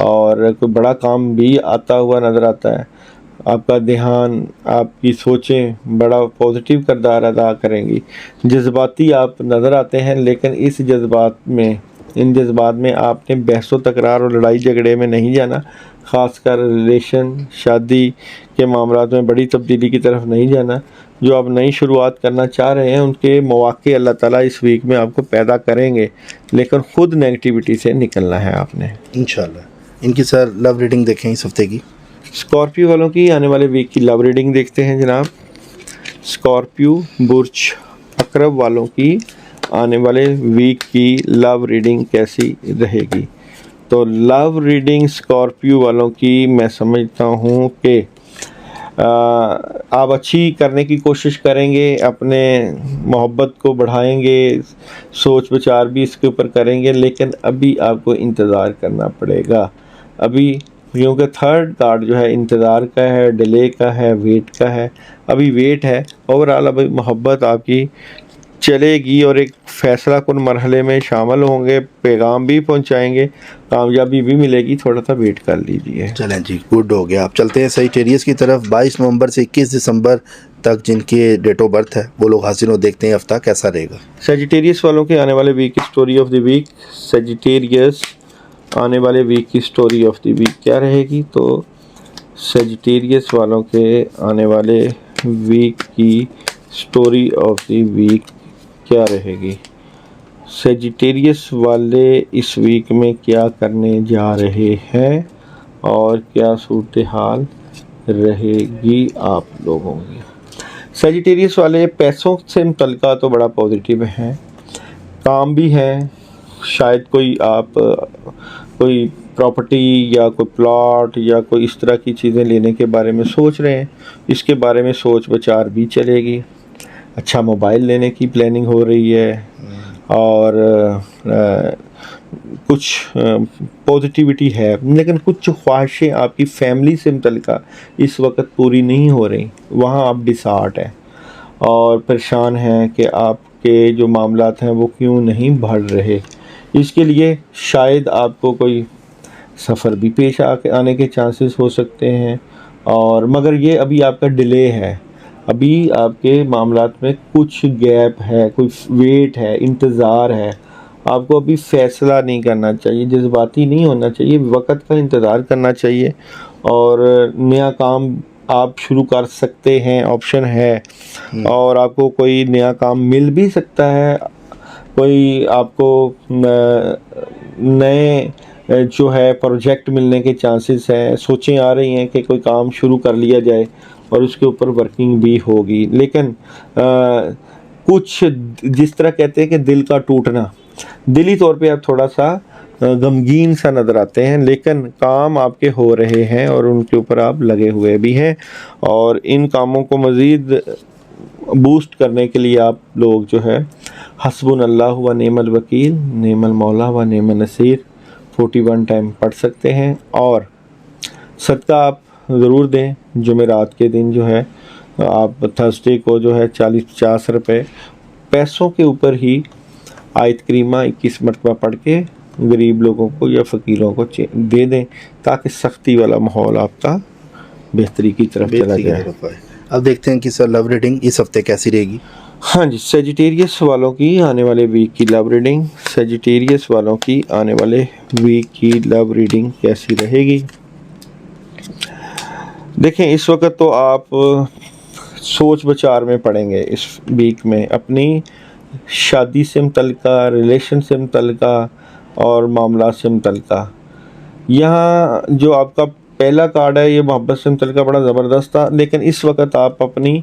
और कोई बड़ा काम भी आता हुआ नज़र आता है। आपका ध्यान, आपकी सोचें बड़ा पॉजिटिव किरदार अदा करेंगी। जज्बाती आप नज़र आते हैं लेकिन इन जज्बात में आपने बहसो तकरार और लड़ाई झगड़े में नहीं जाना। ख़ासकर रिलेशन शादी के मामलात में बड़ी तब्दीली की तरफ नहीं जाना। जो आप नई शुरुआत करना चाह रहे हैं उनके मौक़े अल्लाह ताला इस वीक में आपको पैदा करेंगे, लेकिन ख़ुद नेगेटिविटी से निकलना है आपने इंशाल्लाह। इनकी सर लव रीडिंग देखें इस हफ्ते की। स्कॉर्पियो वालों की आने वाले वीक की लव रीडिंग देखते हैं जनाब। स्कॉर्पियो बुर्ज अकरब वालों की आने वाले वीक की लव रीडिंग कैसी रहेगी। तो लव रीडिंग स्कॉर्पियो वालों की मैं समझता हूँ कि आप अच्छी करने की कोशिश करेंगे, अपने मोहब्बत को बढ़ाएंगे, सोच विचार भी इसके ऊपर करेंगे, लेकिन अभी आपको इंतज़ार करना पड़ेगा। अभी क्योंकि थर्ड कार्ड जो है इंतज़ार का है, डिले का है, वेट का है। अभी वेट है, ओवरऑल अभी मोहब्बत आपकी चलेगी और एक फ़ैसला कुन मरहले में शामिल होंगे, पैगाम भी पहुंचाएंगे, कामयाबी भी मिलेगी। थोड़ा सा वेट कर लीजिए। चलें जी, गुड हो गया। आप चलते हैं सजिटेरियस की तरफ। 22 नवंबर से 21 दिसंबर तक जिनके डेट ऑफ बर्थ है वो लोग हाजिर हो, देखते हैं हफ्ता कैसा रहेगा। सजिटेरियस वालों के आने वाले वीक की story of the week. Sagittarius आने वाले वीक की स्टोरी ऑफ द वीक क्या रहेगी। तो सजिटेरियस वालों के आने वाले वीक की स्टोरी ऑफ द वीक क्या रहेगी। सेजिटेरियस वाले इस वीक में क्या करने जा रहे हैं और क्या सूरत हाल रहेगी आप लोगों की। सेजिटेरियस वाले पैसों से मुतल्लिका तो बड़ा पॉजिटिव है, काम भी है, शायद कोई आप कोई प्रॉपर्टी या कोई प्लॉट या कोई इस तरह की चीज़ें लेने के बारे में सोच रहे हैं, इसके बारे में सोच विचार भी चलेगी। अच्छा मोबाइल लेने की प्लानिंग हो रही है और कुछ पॉजिटिविटी है, लेकिन कुछ ख्वाहिशें आपकी फैमिली से मुतल्लिका इस वक्त पूरी नहीं हो रही। वहाँ आप डिसहार्ट हैं और परेशान हैं कि आपके जो मामलात हैं वो क्यों नहीं बढ़ रहे। इसके लिए शायद आपको कोई सफ़र भी पेश आने के चांसेस हो सकते हैं, और मगर ये अभी आपका डिले है, अभी आपके मामलात में कुछ गैप है, कोई वेट है, इंतज़ार है। आपको अभी फ़ैसला नहीं करना चाहिए, जज्बाती नहीं होना चाहिए, वक़्त का इंतज़ार करना चाहिए और नया काम आप शुरू कर सकते हैं, ऑप्शन है। और आपको कोई नया काम मिल भी सकता है, कोई आपको नए जो है प्रोजेक्ट मिलने के चांसेस हैं, सोचें आ रही हैं कि कोई काम शुरू कर लिया जाए और उसके ऊपर वर्किंग भी होगी। लेकिन कुछ जिस तरह कहते हैं कि दिल का टूटना, दिली तौर पे आप थोड़ा सा गमगीन सा नज़र आते हैं, लेकिन काम आपके हो रहे हैं और उनके ऊपर आप लगे हुए भी हैं, और इन कामों को मज़ीद बूस्ट करने के लिए आप लोग जो है हस्बुनल्लाह व निअमल वकील, निअमल मौला व निअमल नसीर 41 टाइम पढ़ सकते हैं। और सदका आप ज़रूर दें। जुमेरात के दिन जो है आप थर्सडे को जो है 40-50 रुपये पैसों के ऊपर ही आयत करीमा 21 मरतबा पढ़ के गरीब लोगों को या फ़कीरों को दे दें, ताकि सख्ती वाला माहौल आपका बेहतरी की तरफ चला जाए। अब देखते हैं कि सर लव रीडिंग इस हफ्ते कैसी रहेगी। हाँ जी, सेजिटेरियस वालों की आने वाले वीक की लव रीडिंग, सेजिटेरियस वालों की आने वाले वीक की लव रीडिंग कैसी रहेगी। देखें, इस वक्त तो आप सोच विचार में पड़ेंगे इस वीक में, अपनी शादी से मुतल्लिका, रिलेशन से मुतल्लिका और मामला से मुतल्लिका। यहाँ जो आपका पहला कार्ड है ये मोहब्बत से मुतल्लिका बड़ा ज़बरदस्त था, लेकिन इस वक्त आप अपनी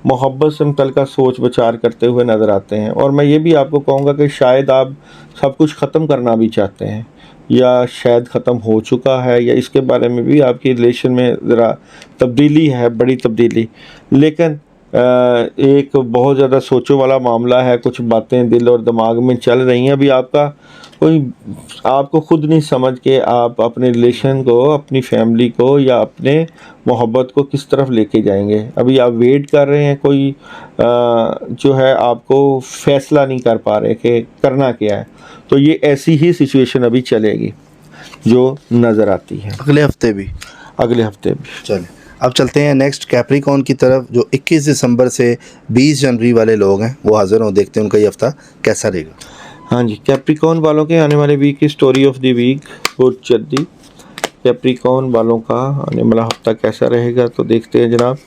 मोहब्बत से मुतल्लिका सोच विचार करते हुए नज़र आते हैं। और मैं ये भी आपको कहूँगा कि शायद आप सब कुछ ख़त्म करना भी चाहते हैं, या शायद ख़त्म हो चुका है, या इसके बारे में भी आपकी रिलेशन में ज़रा तब्दीली है, बड़ी तब्दीली। लेकिन एक बहुत ज़्यादा सोचो वाला मामला है, कुछ बातें दिल और दिमाग में चल रही हैं। अभी आपका कोई आपको खुद नहीं समझ के आप अपने रिलेशन को, अपनी फैमिली को या अपने मोहब्बत को किस तरफ लेके जाएंगे। अभी आप वेट कर रहे हैं, कोई जो है आपको फ़ैसला नहीं कर पा रहे कि करना क्या है। तो ये ऐसी ही सिचुएशन अभी चलेगी जो नज़र आती है अगले हफ्ते भी। चलें, अब चलते हैं नेक्स्ट कैप्रिकॉर्न की तरफ, जो 21 दिसंबर से 20 जनवरी वाले लोग हैं वो हाजिर हों। देखते हैं उनका ये हफ्ता कैसा रहेगा। हाँ जी, कैप्रिकॉर्न वालों के आने वाले वीक की स्टोरी ऑफ द वीक बहुत जल्दी। कैप्रिकॉर्न वालों का आने वाला हफ्ता कैसा रहेगा, तो देखते हैं जनाब।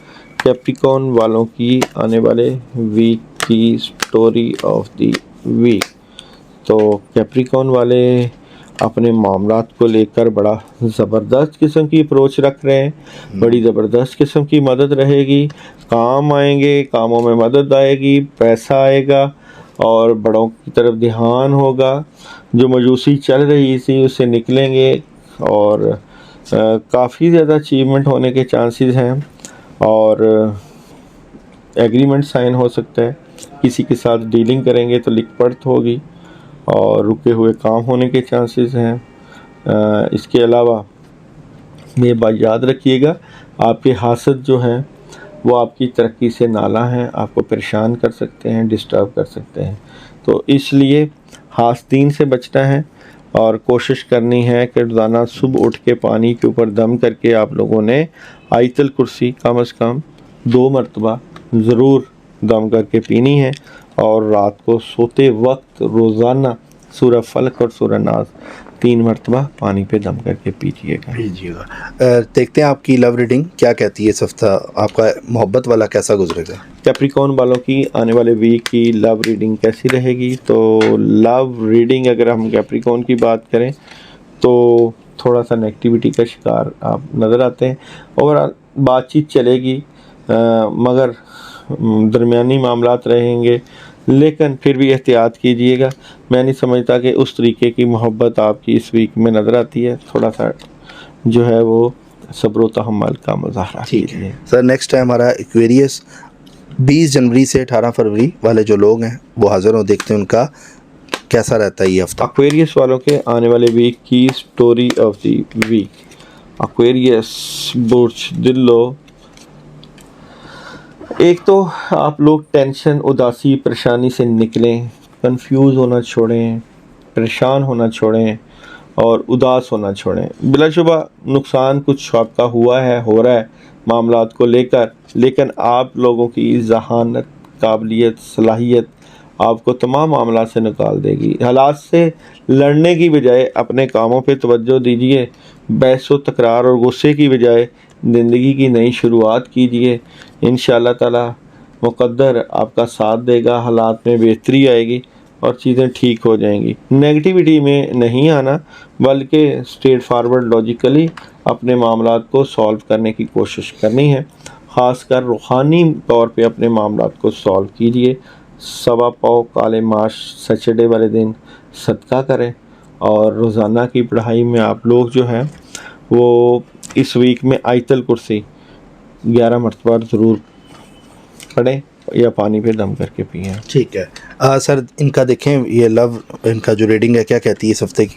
कैप्रिकॉर्न वालों की आने वाले वीक की स्टोरी ऑफ द वीक। तो कैप्रिकॉर्न वाले अपने मामलात को लेकर बड़ा ज़बरदस्त किस्म की अप्रोच रख रहे हैं, बड़ी ज़बरदस्त किस्म की मदद रहेगी, काम आएंगे, कामों में मदद आएगी, पैसा आएगा और बड़ों की तरफ ध्यान होगा। जो मजूसी चल रही थी उससे निकलेंगे और काफ़ी ज़्यादा अचीवमेंट होने के चांसेस हैं, और एग्रीमेंट साइन हो सकता है। किसी के साथ डीलिंग करेंगे तो लिख पढ़त होगी और रुके हुए काम होने के चांसेस हैं। इसके अलावा ये बात याद रखिएगा, आपके हासद जो हैं वो आपकी तरक्की से नाला हैं, आपको परेशान कर सकते हैं, डिस्टर्ब कर सकते हैं। तो इसलिए हासदीन से बचना है और कोशिश करनी है कि रोज़ाना सुबह उठ के पानी के ऊपर दम करके आप लोगों ने आयतल कुर्सी कम से कम 2 मरतबा ज़रूर दम करके पीनी है, और रात को सोते वक्त रोज़ाना सूरह फलक और सूरह नास 3 मरतबा पानी पे दम करके पीजिएगा। देखते हैं आपकी लव रीडिंग क्या कहती है इस हफ्ता, आपका मोहब्बत वाला कैसा गुजरेगा। कैप्रिकॉर्न वालों की आने वाले वीक की लव रीडिंग कैसी रहेगी? तो लव रीडिंग अगर हम कैप्रिकॉर्न की बात करें तो थोड़ा सा नेगेटिविटी का शिकार आप नज़र आते हैं। ओवरऑल बातचीत चलेगी मगर दरमियानी मामलात रहेंगे, लेकिन फिर भी एहतियात कीजिएगा। मैं नहीं समझता कि उस तरीके की मोहब्बत आपकी इस वीक में नज़र आती है। थोड़ा सा जो है वो सब्र व तहम्मुल का मुज़ाहरा कीजिए। सर नेक्स्ट है हमारा एक्वेरियस, 20 जनवरी से 18 फरवरी वाले जो लोग हैं वो हाजिर हो, देखते हैं उनका कैसा रहता है ये हफ्ता। एक्वेरियस वालों के आने वाले वीक की story of the week. Aquarius बुर्ज दिल्लो, एक तो आप लोग टेंशन, उदासी, परेशानी से निकलें, कंफ्यूज होना छोड़ें, परेशान होना छोड़ें और उदास होना छोड़ें। बिलाशुबा नुकसान कुछ आपका हुआ है, हो रहा है मामलात को लेकर, लेकिन आप लोगों की ज़हानत, काबिलियत, सलाहियत आपको तमाम मामला से निकाल देगी। हालात से लड़ने की बजाय अपने कामों पे तवज्जो दीजिए। बहस व तकरार और गुस्से की बजाय ज़िंदगी की नई शुरुआत कीजिए। इंशाअल्लाह ताला मुक़द्दर आपका साथ देगा, हालात में बेहतरी आएगी और चीज़ें ठीक हो जाएंगी। नेगेटिविटी में नहीं आना, बल्कि स्ट्रेट फारवर्ड लॉजिकली अपने मामलात को सॉल्व करने की कोशिश करनी है। ख़ासकर रूहानी तौर पे अपने मामलात को सॉल्व कीजिए। 1.25 पाव काले माश सैटरडे वाले दिन सदका करें और रोज़ाना की पढ़ाई में आप लोग जो है वो इस वीक में आयतल कुर्सी 11 मरतबा ज़रूर पढ़ें या पानी पे दम करके पिएं। ठीक है सर, इनका देखें ये लव, इनका जो रीडिंग है क्या कहती है इस हफ्ते की।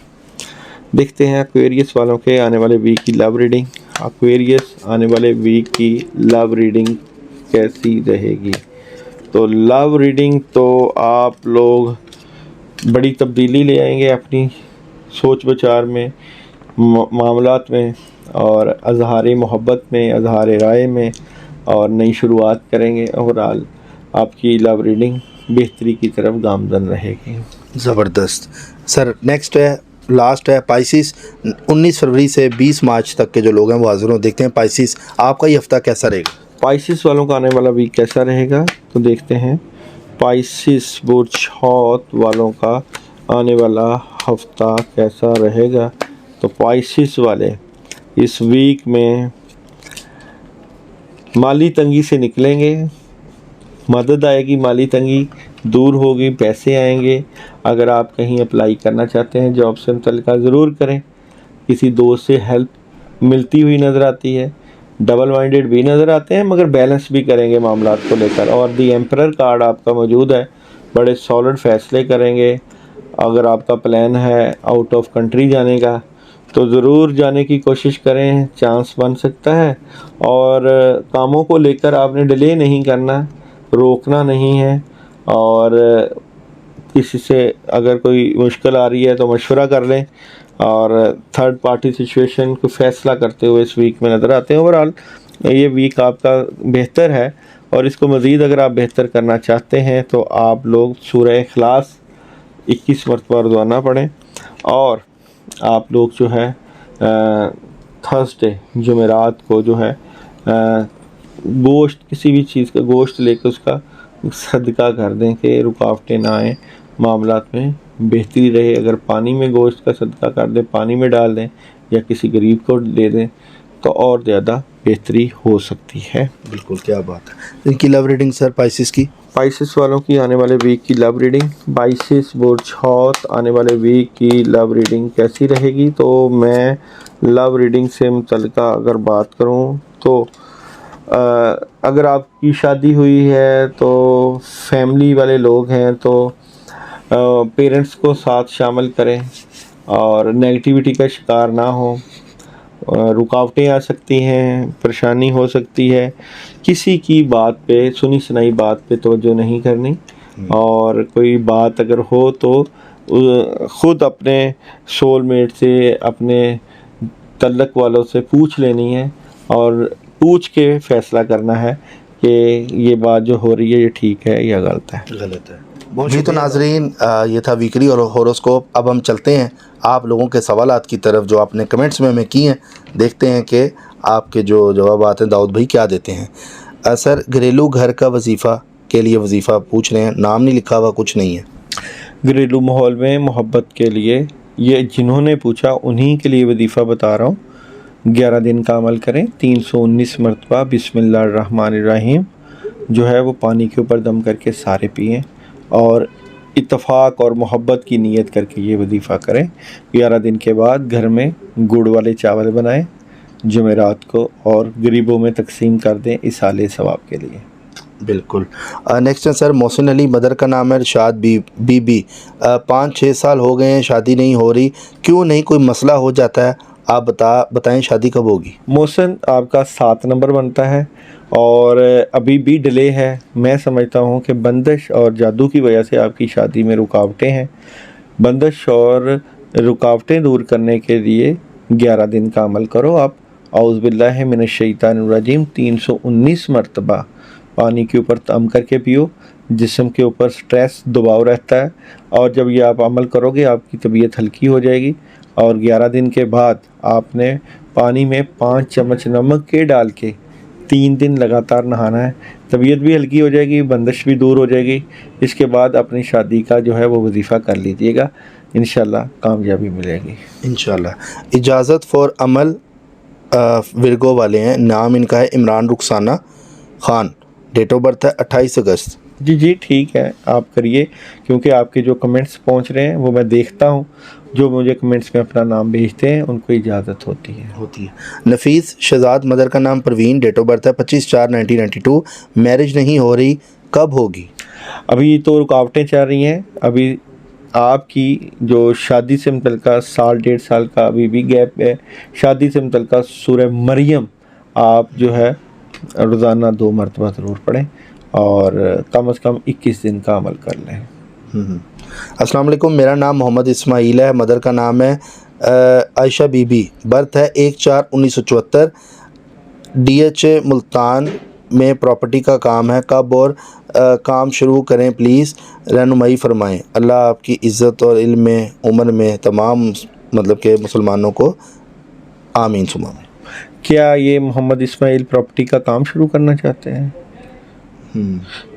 देखते हैं एक्वेरियस वालों के आने वाले वीक की लव रीडिंग। एक्वेरियस आने वाले वीक की लव रीडिंग कैसी रहेगी? तो लव रीडिंग तो आप लोग बड़ी तब्दीली ले आएंगे अपनी सोच विचार में, मामलात में और अजहार मोहब्बत में, अजहार राय में, और नई शुरुआत करेंगे। ओवरऑल आपकी लव रीडिंग बेहतरी की तरफ गामजन रहेगी। ज़बरदस्त सर। नेक्स्ट है, लास्ट है पाइसिस, 19 फरवरी से 20 मार्च तक के जो लोग हैं वो हाजिर हों, देखते हैं पाइसिस आपका ये हफ्ता कैसा रहेगा। पाइसिस वालों का आने वाला वीक कैसा रहेगा तो देखते हैं। पाइसिस बुर्ज हौत वालों का आने वाला हफ्ता कैसा रहेगा। तो पाइसिस वाले इस वीक में माली तंगी से निकलेंगे, मदद आएगी, माली तंगी दूर होगी, पैसे आएंगे। अगर आप कहीं अप्लाई करना चाहते हैं जॉब से मुतल्लिका ज़रूर करें। किसी दोस्त से हेल्प मिलती हुई नज़र आती है, डबल माइंडेड भी नज़र आते हैं, मगर बैलेंस भी करेंगे मामलात को लेकर। और दी एम्परर कार्ड आपका मौजूद है, बड़े सॉलिड फैसले करेंगे। अगर आपका प्लान है आउट ऑफ कंट्री जाने का तो ज़रूर जाने की कोशिश करें, चांस बन सकता है। और कामों को लेकर आपने डिले नहीं करना, रोकना नहीं है। और किसी से अगर कोई मुश्किल आ रही है तो मशवरा कर लें और थर्ड पार्टी सिचुएशन को फैसला करते हुए इस वीक में नज़र आते हैं। ओवरऑल ये वीक आपका बेहतर है और इसको मज़ीद अगर आप बेहतर करना चाहते हैं तो आप लोग सूरह इखलास 21 मरतबा रोज़ाना पढ़ें। और आप लोग जो है थर्सडे जुमेरात को जो है गोश्त, किसी भी चीज़ का गोश्त लेकर उसका सदका कर दें कि रुकावटें ना आए, मामलात में बेहतरी रहे। अगर पानी में गोश्त का सदका कर दें, पानी में डाल दें या किसी गरीब को दे दें तो और ज़्यादा बेहतरी हो सकती है। बिल्कुल, क्या बात है। इनकी लव रीडिंग सर पाइसिस की। पाइसिस वालों की आने वाले वीक की लव रीडिंग। पाइसिस बुर्ज हौत आने वाले वीक की लव रीडिंग कैसी रहेगी? तो मैं लव रीडिंग से मुतल्लिका अगर बात करूं तो अगर आपकी शादी हुई है तो फैमिली वाले लोग हैं तो पेरेंट्स को साथ शामिल करें और नेगेटिविटी का शिकार ना हो। रुकावटें आ सकती हैं, परेशानी हो सकती है। किसी की बात पे, सुनी सुनाई बात पे तवज्जो नहीं करनी। और कोई बात अगर हो तो ख़ुद अपने सोलमेट से, अपने तल्लक वालों से पूछ लेनी है और पूछ के फ़ैसला करना है कि ये बात जो हो रही है ये ठीक है या गलत है। गलत है। जी तो नाजरीन, ये था वीकली और होरोस्कोप। अब हम चलते हैं आप लोगों के सवालात की तरफ जो आपने कमेंट्स में हमें किए हैं। देखते हैं कि आपके जो जवाब आते हैं दाऊद भाई क्या देते हैं। सर, घरेलू घर का वजीफ़ा के लिए वजीफ़ा पूछ रहे हैं, नाम नहीं लिखा हुआ, कुछ नहीं है। घरेलू माहौल में मोहब्बत के लिए, ये जिन्होंने पूछा उन्हीं के लिए वजीफ़ा बता रहा हूँ। 11 दिन का अमल करें, 319 मरतबा बिस्मिल्लाहिर्रहमानिर्रहीम जो है वो पानी के ऊपर दम करके सारे पिएं और इत्तफ़ाक़ और मोहब्बत की नीयत करके ये वजीफ़ा करें। 11 दिन के बाद घर में गुड़ वाले चावल बनाएं जुमेरात को और गरीबों में तकसीम कर दें इसाले सवाब के लिए। बिल्कुल। नेक्स्ट है सर, मोहसिन अली, मदर का नाम है इरशाद बीबी। 5-6 साल हो गए हैं, शादी नहीं हो रही, क्यों नहीं, कोई मसला हो जाता है, आप बताएं शादी कब होगी। मोहसिन, आपका 7 नंबर बनता है और अभी भी डिले है। मैं समझता हूँ कि बंदिश और जादू की वजह से आपकी शादी में रुकावटें हैं। बंदिश और रुकावटें दूर करने के लिए 11 दिन का अमल करो। आप औज़ु बिल्लाहि मिनश्शैतानिर्रजीम 319 मरतबा पानी के ऊपर दम करके पियो। जिस्म के ऊपर स्ट्रेस दबाव रहता है और जब ये आप अमल करोगे आपकी तबीयत हल्की हो जाएगी। और 11 दिन के बाद आपने पानी में 5 चम्मच नमक के डाल के 3 दिन लगातार नहाना है। तबीयत भी हल्की हो जाएगी, बंदिश भी दूर हो जाएगी। इसके बाद अपनी शादी का जो है वो वजीफ़ा कर लीजिएगा, इंशाल्लाह कामयाबी मिलेगी इंशाल्लाह। इजाज़त फॉर अमल विरगो वाले हैं, नाम इनका है Imran Rukhsana Khan, date of birth है 28 अगस्त। जी ठीक है, आप करिए क्योंकि आपके जो कमेंट्स पहुंच रहे हैं वो मैं देखता हूं। जो मुझे कमेंट्स में अपना नाम भेजते हैं उनको इजाज़त होती है। नफीस शहजाद, मदर का नाम परवीन, डेट ऑफ बर्थ है 25/4/1992। मैरिज नहीं हो रही, कब होगी। अभी तो रुकावटें चल रही हैं। अभी आपकी जो शादी से मुतल्लिका 1.5 साल का अभी भी गैप है। शादी से मुतल्लिका सूरह मरियम आप जो है रोज़ाना 2 मरतबा ज़रूर पढ़ें और कम से कम 21 दिन का अमल कर लें। अस्सलाम वालेकुम, मेरा नाम मोहम्मद इस्माइल है, मदर का नाम है आयशा बीबी, बर्थ है 1/4/1974। DH मुल्तान में प्रॉपर्टी का काम है, कब और काम शुरू करें, प्लीज़ रहनुमाई फरमाएं। अल्लाह आपकी इज़्ज़त और इल्म में उम्र में तमाम मतलब के मुसलमानों को आमीन सुमा में। क्या ये मोहम्मद इस्माइल प्रॉपर्टी का काम शुरू करना चाहते हैं?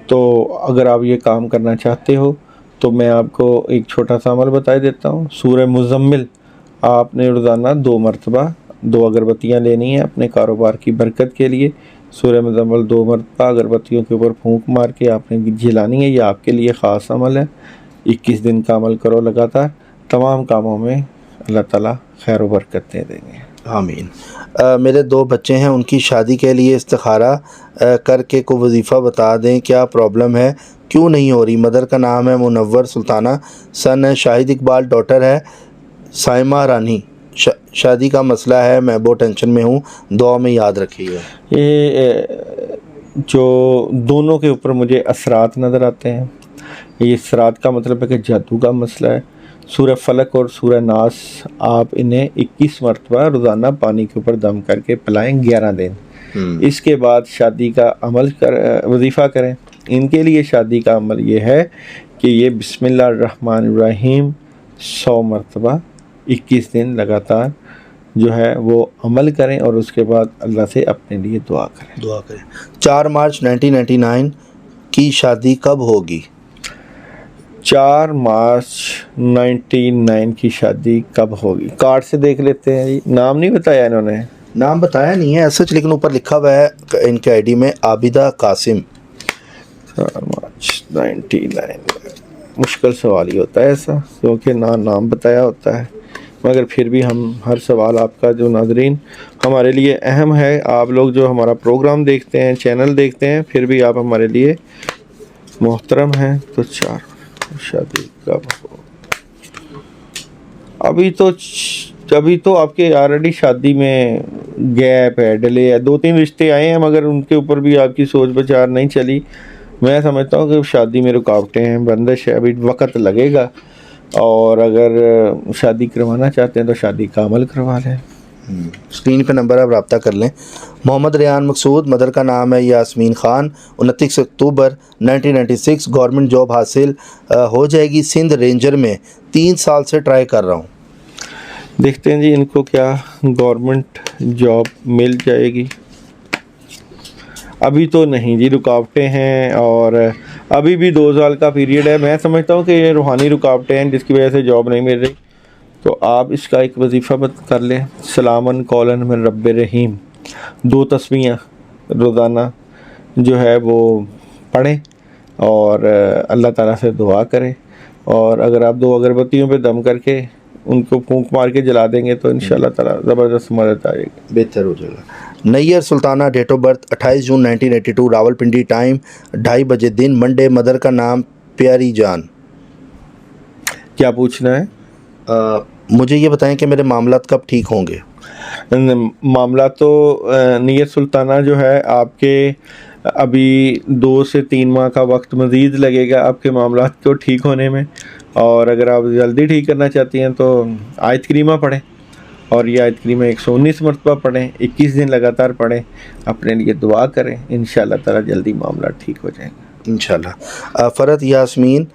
तो अगर आप ये काम करना चाहते हो तो मैं आपको एक छोटा सा अमल बता देता हूँ। सूरह मुज़म्मिल आपने रोज़ाना 2 मरतबा 2 अगरबत्तियाँ लेनी है अपने कारोबार की बरकत के लिए। सूरह मुज़म्मिल 2 मरतबा अगरबत्तियों के ऊपर फूंक मार के आपने जलानी है। ये आपके लिए ख़ास अमल है। 21 दिन का अमल करो लगातार, तमाम कामों में अल्लाह ताला खैर व बरकत दे देंगे। आमीन। मेरे 2 बच्चे हैं, उनकी शादी के लिए इस्तिखारा करके को वजीफ़ा बता दें, क्या प्रॉब्लम है, क्यों नहीं हो रही। मदर का नाम है मुनव्वर सुल्ताना, सन है शाहिद इकबाल, डॉटर है साइमा रानी। शादी का मसला है, मैं बहुत टेंशन में हूँ, दुआ में याद रखिएगा। ये जो दोनों के ऊपर मुझे असरात नज़र आते हैं, ये असरात का मतलब है कि जादू का मसला है। सूरह फलक और सूरह नास आप इन्हें 21 मरतबा रोज़ाना पानी के ऊपर दम करके पिलाएं 11 दिन। इसके बाद शादी का अमल वजीफ़ा करें। इनके लिए शादी का अमल ये है कि ये बिस्मिल्लाहिर्रहमानिर्रहीम 100 मरतबा 21 दिन लगातार जो है वो अमल करें और उसके बाद अल्लाह से अपने लिए दुआ करें। 4 मार्च 1999 की शादी कब होगी। 4 मार्च 99 की शादी कब होगी, कार्ड से देख लेते हैं जी। नाम नहीं बताया इन्होंने, नाम बताया नहीं है ऐसा, लेकिन ऊपर लिखा हुआ है इनके आईडी में आबिदा कासिम। 4 मार्च 99। मुश्किल सवाल ही होता है ऐसा, क्योंकि ना नाम बताया होता है। मगर फिर भी हम हर सवाल आपका जो नाजरीन हमारे लिए अहम है। आप लोग जो हमारा प्रोग्राम देखते हैं, चैनल देखते हैं, फिर भी आप हमारे लिए मोहतरम हैं। तो 4 शादी कब हो। अभी तो आपके ऑलरेडी शादी में गैप है, डिले है। 2-3 रिश्ते आए हैं मगर उनके ऊपर भी आपकी सोच विचार नहीं चली। मैं समझता हूँ कि शादी में रुकावटें हैं, बंदिश है, अभी वक्त लगेगा। और अगर शादी करवाना चाहते हैं तो शादी का अमल करवा लें। स्क्रीन पे नंबर आप रब्ता कर लें। मोहम्मद रेहान मकसूद, मदर का नाम है यास्मीन खान, 29 अक्टूबर 1996, गवर्नमेंट जॉब हासिल हो जाएगी सिंध रेंजर में, 3 साल से ट्राई कर रहा हूँ। देखते हैं जी इनको क्या गवर्नमेंट जॉब मिल जाएगी। अभी तो नहीं जी, रुकावटें हैं और अभी भी 2 साल का पीरियड है। मैं समझता हूँ कि ये रूहानी रुकावटें हैं जिसकी वजह से जॉब नहीं मिल रही। तो आप इसका एक वजीफ़ा बत कर लें, सलामन कौलन मिन रब्बिर रहीम, 2 तस्बीहां रोज़ाना जो है वो पढ़ें और अल्लाह ताला से दुआ करें। और अगर आप 2 अगरबत्तियों पे दम करके उनको फूंक मार के जला देंगे तो इंशाअल्लाह ताला ज़बरदस्त मदद आएगी, बेहतर हो जाएगा। Naiyar Sultana, date of birth 28 जून 1982, रावलपिंडी, टाइम 2:30 बजे दिन, मंडे, मदर का नाम प्यारी जान। क्या पूछना है? मुझे ये बताएं कि मेरे मामलात कब ठीक होंगे। मामला तो नैयर सुल्ताना जो है आपके अभी 2 से 3 माह का वक्त मज़ीद लगेगा आपके मामलात को ठीक होने में। और अगर आप जल्दी ठीक करना चाहती हैं तो आयत करीमा पढ़ें, और ये आयत करीमा 119 मरतबा पढ़ें, 21 दिन लगातार पढ़ें, अपने लिए दुआ करें, इंशाअल्लाह ताला जल्दी मामला ठीक हो जाएगा इंशाअल्लाह। फ़रत यास्मीन,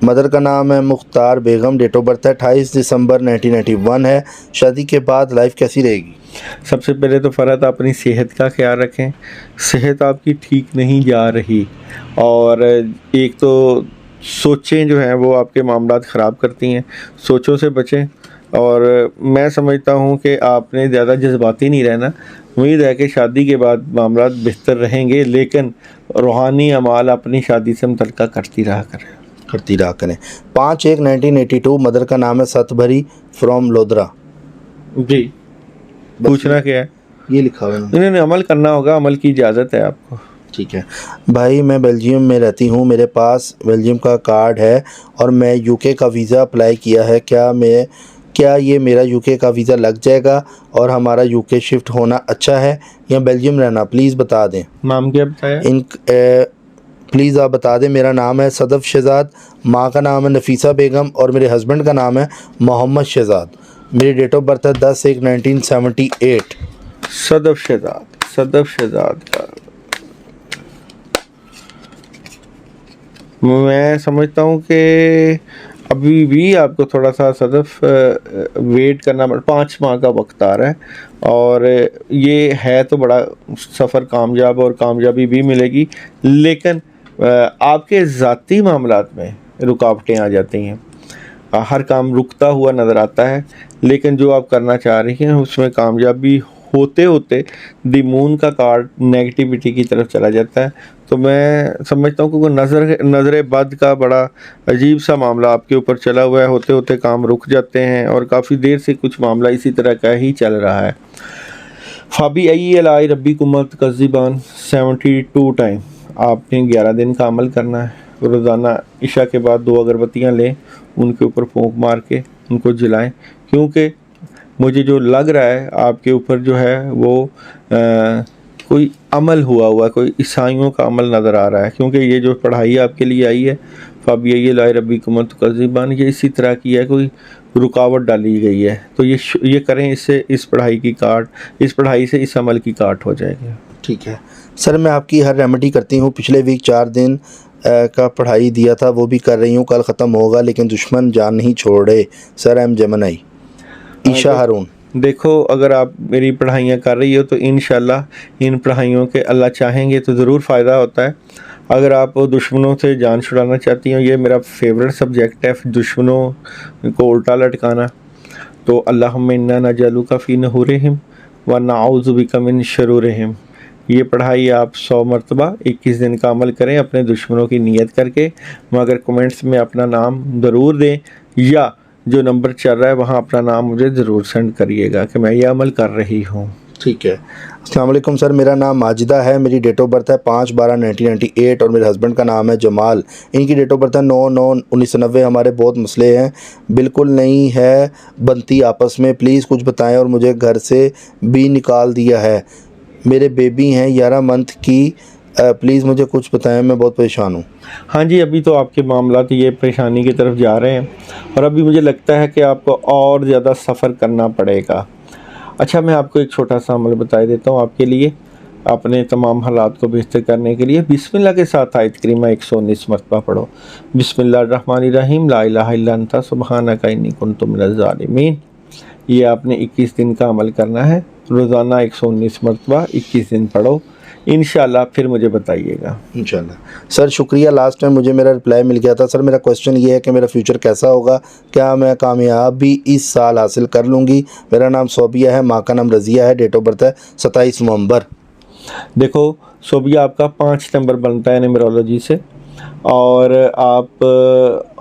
मदर का नाम है मुख्तार बेगम, डेट ऑफ बर्थ है 28 दिसंबर 1991 है। शादी के बाद लाइफ कैसी रहेगी। सबसे पहले तो फ़रत अपनी सेहत का ख्याल रखें। सेहत आपकी ठीक नहीं जा रही, और एक तो सोचें जो हैं वो आपके मामलात ख़राब करती हैं, सोचों से बचें। और मैं समझता हूँ कि आपने ज़्यादा जज्बाती नहीं रहना। उम्मीद है कि शादी के बाद मामलात बेहतर रहेंगे, लेकिन रूहानी अमाल अपनी शादी से मुतल्लिक़ करती रहा करें। 5/1/1982, मदर का नाम है सतभरी, फ्रॉम लोधरा। जी, पूछना क्या है? ये लिखा हुआ है। नहीं, अमल करना होगा, अमल की इजाज़त है आपको। ठीक है भाई, मैं बेल्जियम में रहती हूँ, मेरे पास बेल्जियम का कार्ड है और मैं यूके का वीज़ा अप्लाई किया है। क्या ये मेरा यूके का वीज़ा लग जाएगा और हमारा यूके शिफ्ट होना अच्छा है या बेल्जियम रहना, प्लीज़ बता दें। नाम क्या बताया? प्लीज़ आप बता दें। मेरा नाम है सदफ़ शहज़ाद, माँ का नाम है नफीसा बेगम और मेरे हस्बैंड का नाम है मोहम्मद शहज़ाद। मेरी डेट ऑफ बर्थ है 10/1/1978। सदफ़ शहज़ाद का मैं समझता हूँ कि अभी भी आपको थोड़ा सा सदफ़ वेट करना, 5 माह का वक्त आ रहा है, और ये है तो बड़ा सफ़र कामयाब और कामयाबी भी मिलेगी, लेकिन आपके ज़ाती मामलात में रुकावटें आ जाती हैं। हर काम रुकता हुआ नज़र आता है, लेकिन जो आप करना चाह रही हैं उसमें कामयाबी होते होते द मून का कार्ड नेगेटिविटी की तरफ चला जाता है। तो मैं समझता हूँ कि नज़र बद का बड़ा अजीब सा मामला आपके ऊपर चला हुआ है, होते होते काम रुक जाते हैं और काफ़ी देर से कुछ मामला इसी तरह का ही चल रहा है। फ़ाबी आई रब्बी कुमत कज़िबान 72 टाइम आपने 11 दिन का अमल करना है। रोज़ाना इशा के बाद 2 अगरबत्तियाँ लें, उनके ऊपर फूंक मार के उनको जलाएं, क्योंकि मुझे जो लग रहा है आपके ऊपर जो है वो कोई अमल हुआ कोई ईसाइयों का अमल नज़र आ रहा है, क्योंकि ये जो पढ़ाई आपके लिए आई है फ़ाबी लाई रब्बी कुमत कज़िबान, ये इसी तरह की है, कोई रुकावट डाली गई है। तो ये करें, इससे इस पढ़ाई से इस अमल की काट हो जाएगी। ठीक है सर, मैं आपकी हर रेमेडी करती हूँ। पिछले वीक 4 दिन का पढ़ाई दिया था, वो भी कर रही हूँ, कल ख़त्म होगा, लेकिन दुश्मन जान नहीं छोड़ रहे। सर एम जमनाई, ईशा हारून। देखो, अगर आप मेरी पढ़ाइयाँ कर रही हो तो इंशाल्लाह इन पढ़ाइयों के अल्लाह चाहेंगे तो ज़रूर फ़ायदा होता है। अगर आप दुश्मनों से जान छुड़ाना चाहती हो, ये मेरा फेवरेट सब्जेक्ट है, दुश्मनों को उल्टा लटकाना। तो अल्लाहुम्मा इन्ना नजअलुका फ़ी नुहुरिहिम व नऊज़ु बिका मिन शुरूरिहिम, ये पढ़ाई आप 100 मरतबा 21 दिन का अमल करें अपने दुश्मनों की नियत करके। मगर कमेंट्स में अपना नाम ज़रूर दें, या जो नंबर चल रहा है वहाँ अपना नाम मुझे ज़रूर सेंड करिएगा कि मैं ये अमल कर रही हूँ। ठीक है। अस्सलाम वालेकुम सर, मेरा नाम माजिदा है, मेरी डेट ऑफ बर्थ है 5/12/1998 और मेरे हस्बैंड का नाम है जमाल। इनकी डेट ऑफ बर्थ है 9/9/1990। हमारे बहुत मसले हैं, बिल्कुल नहीं है बनती आपस में, प्लीज़ कुछ बताएं। और मुझे घर से भी निकाल दिया है, मेरे बेबी हैं 11 मंथ की, प्लीज़ मुझे कुछ बताएं, मैं बहुत परेशान हूँ। हाँ जी, अभी तो आपके मामला ये परेशानी की तरफ जा रहे हैं, और अभी मुझे लगता है कि आपको और ज़्यादा सफ़र करना पड़ेगा। अच्छा, मैं आपको एक छोटा सा अमल बता देता हूँ आपके लिए, अपने तमाम हालात को बेहतर करने के लिए। बिस्मिल्लाह के साथ आयत करीमा 119 मरतबा पढ़ो। बिस्मिल्लाहिर्रहमानिर्रहीम, ला इलाहा इल्ला अंता सुब्हानका इन्नी कुन्तु मिनज़ ज़ालिमीन। ये आपने 21 दिन का अमल करना है, रोज़ाना 119 मरतबा 21 दिन पढ़ो, इंशाल्लाह फिर मुझे बताइएगा। इंशाल्लाह। सर शुक्रिया, लास्ट टाइम मुझे मेरा रिप्लाई मिल गया था। सर मेरा क्वेश्चन ये है कि मेरा फ्यूचर कैसा होगा, क्या मैं कामयाबी इस साल हासिल कर लूँगी? मेरा नाम सोबिया है, माँ का नाम रज़िया है, डेट ऑफ बर्थ है 27 नवंबर। देखो सोबिया, आपका 5 नंबर बनता है न्यूमरोलॉजी से, और आप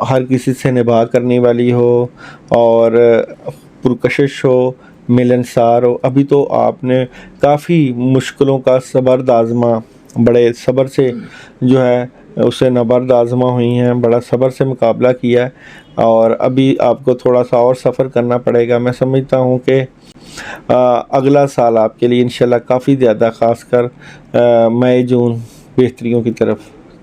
हर किसी से निभाह करने वाली हो और पुरकशिश हो, मिलनसार हो। अभी तो आपने काफ़ी मुश्किलों का सब्र आज़मा, बड़े सब्र से जो है उससे नबर्द आज़मा हुई हैं, बड़ा सब्र से मुकाबला किया है, और अभी आपको थोड़ा सा और सफ़र करना पड़ेगा। मैं समझता हूँ कि अगला साल आपके लिए इंशाल्लाह काफ़ी ज़्यादा, ख़ासकर मई जून बेहतरियों की तरफ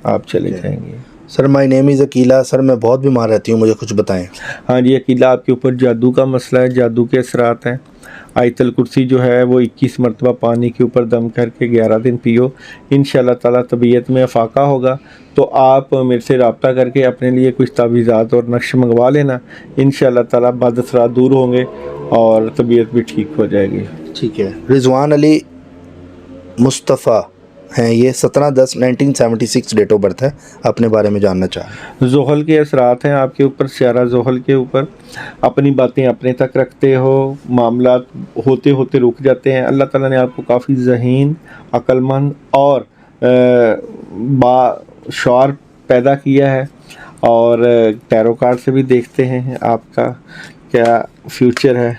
आप चले जाएंगे। Sir my name is Akila. Sir मैं बहुत बीमार रहती हूँ, मुझे कुछ बताएं। हाँ जी, अकीला, आपके ऊपर जादू का मसला है, जादू के असरात हैं। आयतल कुर्सी जो है वो 21 मरतबा पानी के ऊपर दम करके 11 दिन पियो, इंशाल्लाह ताला तबीयत में अफाका होगा। तो आप मेरे से रब्ता करके अपने लिए कुछ तावीज़ात और नक्श मंगवा लेना, इंशाल्लाह ताला बद असरात दूर होंगे और तबीयत भी ठीक हो जाएगी। ठीक है। रिजवान अली मुस्तफ़ा हैं, ये 17/10/1976 डेट ऑफ बर्थ है, अपने बारे में जानना चाहें। ज़ोहल के असरात हैं आपके ऊपर, स्यारा ज़ोहल के ऊपर। अपनी बातें अपने तक रखते हो, मामलात होते होते रुक जाते हैं। अल्लाह ताला ने आपको काफ़ी ज़हीन, अक्लमंद और बाशौर पैदा किया है, और टैरो कार्ड से भी देखते हैं आपका क्या फ्यूचर है।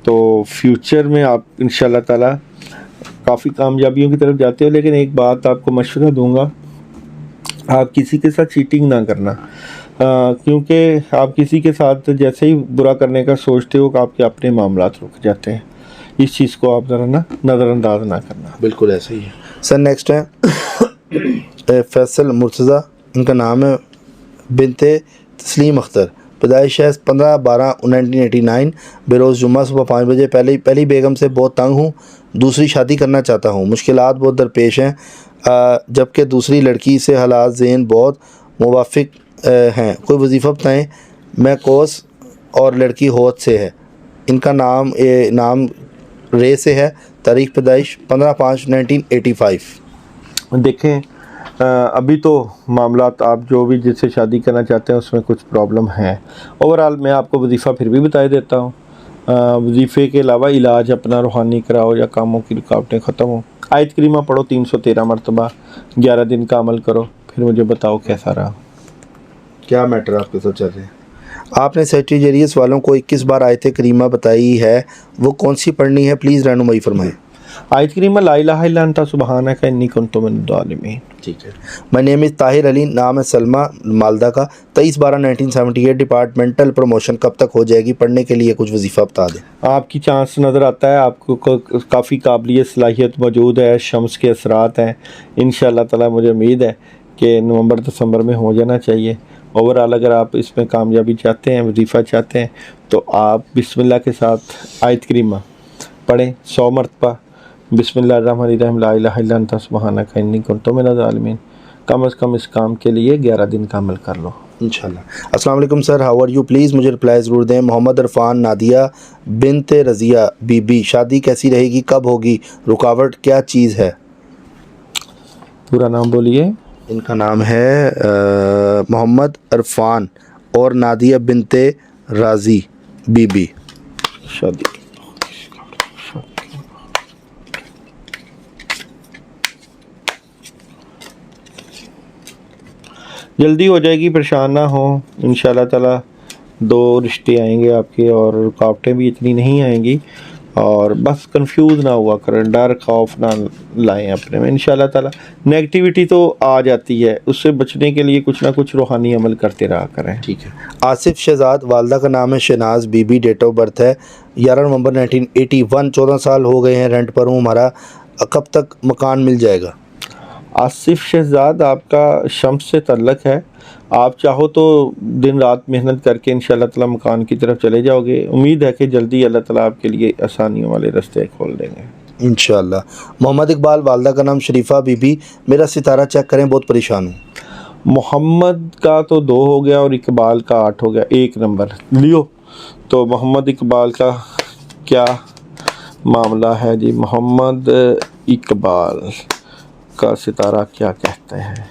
तो फ्यूचर में आप इंशाल्लाह ताला काफ़ी कामयाबियों की तरफ जाते हो। लेकिन एक बात आपको मशवरा दूंगा, आप किसी के साथ चीटिंग ना करना, क्योंकि आप किसी के साथ जैसे ही बुरा करने का सोचते हो कि आपके अपने मामलात रुक जाते हैं। इस चीज़ को आप ज़रा ना नज़रअंदाज ना करना। बिल्कुल ऐसे ही है। सर नेक्स्ट है फैसल मुर्तज़ा, इनका नाम है, बिनते तस्लीम अख्तर, पैदाइश है 15/12/1989, बेरोज़ जुम्मा सुबह 5 बजे। पहली बेगम से बहुत तंग हूँ, दूसरी शादी करना चाहता हूँ, मुश्किलात बहुत दरपेश हैं, जबकि दूसरी लड़की से हालात ज़ेन बहुत मुवाफिक हैं। कोई वजीफ़ा बताएँ। मैं कोस और लड़की होत से है, इनका नाम रे से है, तारीख़ पैदाइश 15/5/1985। देखें, अभी तो मामलात आप जो भी जिससे शादी करना चाहते हैं उसमें कुछ प्रॉब्लम है। ओवरऑल मैं आपको वजीफ़ा फिर भी बता देता हूँ। वजीफ़े के अलावा इलाज अपना रूहानी कराओ या कामों की रुकावटें ख़त्म हो। आयत करीमा पढ़ो 313 मरतबा, 11 दिन का अमल करो, फिर मुझे बताओ कैसा रहा। क्या मैटर आपके साथ चल रहे हैं? आपने सेक्रेटेरिएट वालों को 21 बार आयत करीमा बताई है, वो कौन सी पढ़नी है, प्लीज़ रहनुमाई फरमाएं। आयत करीमा ला इलाहा इल्ला अंता सुब्हानका इन्नी कुन्तु मिनज़ ज़ालिमीन। ठीक है। My name is Tahir Ali, नाम है सलमा, मालदा का, 23/12/1978, डिपार्टमेंटल प्रमोशन कब तक हो जाएगी? पढ़ने के लिए कुछ वजीफ़ा बता दें। आपकी चांस नज़र आता है, आपको काफ़ी काबिलियत सलाहियत मौजूद है, शम्स के असरात हैं। इंशाल्लाह ताला मुझे उम्मीद है कि नवंबर दिसंबर में हो जाना चाहिए। ओवरऑल अगर आप इसमें कामयाबी चाहते हैं, वजीफ़ा चाहते हैं, तो आप बिस्मिल्लाह के साथ आयत करीमा पढ़ें 100 मरतबा। बिस्मिल्लाहिर्रहमानिर्रहीम, ला इलाहा इल्ला अंता सुब्हानका इन्नी कुन्तु मिनज़ ज़ालिमीन। कम से कम इस काम के लिए 11 दिन का अमल कर लो इंशाल्लाह। अस्सलाम वालेकुम sir, how are you? Please मुझे रिप्लाई ज़रूर दें। मोहम्मद इरफान नादिया बिनते रज़िया बीबी, शादी कैसी रहेगी, कब होगी, रुकावट क्या चीज़ है? पूरा नाम बोलिए। इनका नाम है मोहम्मद इरफान और नादिया बिनते राजी बीबी। शादी जल्दी हो जाएगी, परेशान ना हो। इंशाल्लाह ताला 2 रिश्ते आएंगे आपके, और रुकावटें भी इतनी नहीं आएंगी, और बस कंफ्यूज ना हुआ करें, डर खौफ ना लाएं अपने में। इंशाल्लाह ताला नेगेटिविटी तो आ जाती है, उससे बचने के लिए कुछ ना कुछ रूहानी अमल करते रहा करें। ठीक है। आसिफ शहजाद, वालदा का नाम है शहनाज बीबी, डेट ऑफ बर्थ है 11 नवंबर 1981, 14 साल हो गए हैं रेंट पर हूँ, हमारा कब तक मकान मिल जाएगा? आसिफ शहजाद, आपका शम्स से तल्लक है। आप चाहो तो दिन रात मेहनत करके इंशाअल्लाह ताला मकान की तरफ चले जाओगे। उम्मीद है कि जल्दी अल्लाह ताला आपके लिए आसानियों वाले रास्ते खोल देंगे इंशाअल्लाह। मोहम्मद इकबाल, वालदा का नाम शरीफा बीबी, मेरा सितारा चेक करें, बहुत परेशान हूँ। मोहम्मद का तो 2 हो गया और इकबाल का 8 हो गया, 1 नंबर लियो। तो मोहम्मद इकबाल का क्या मामला है जी? मोहम्मद इकबाल का सितारा क्या कहते हैं?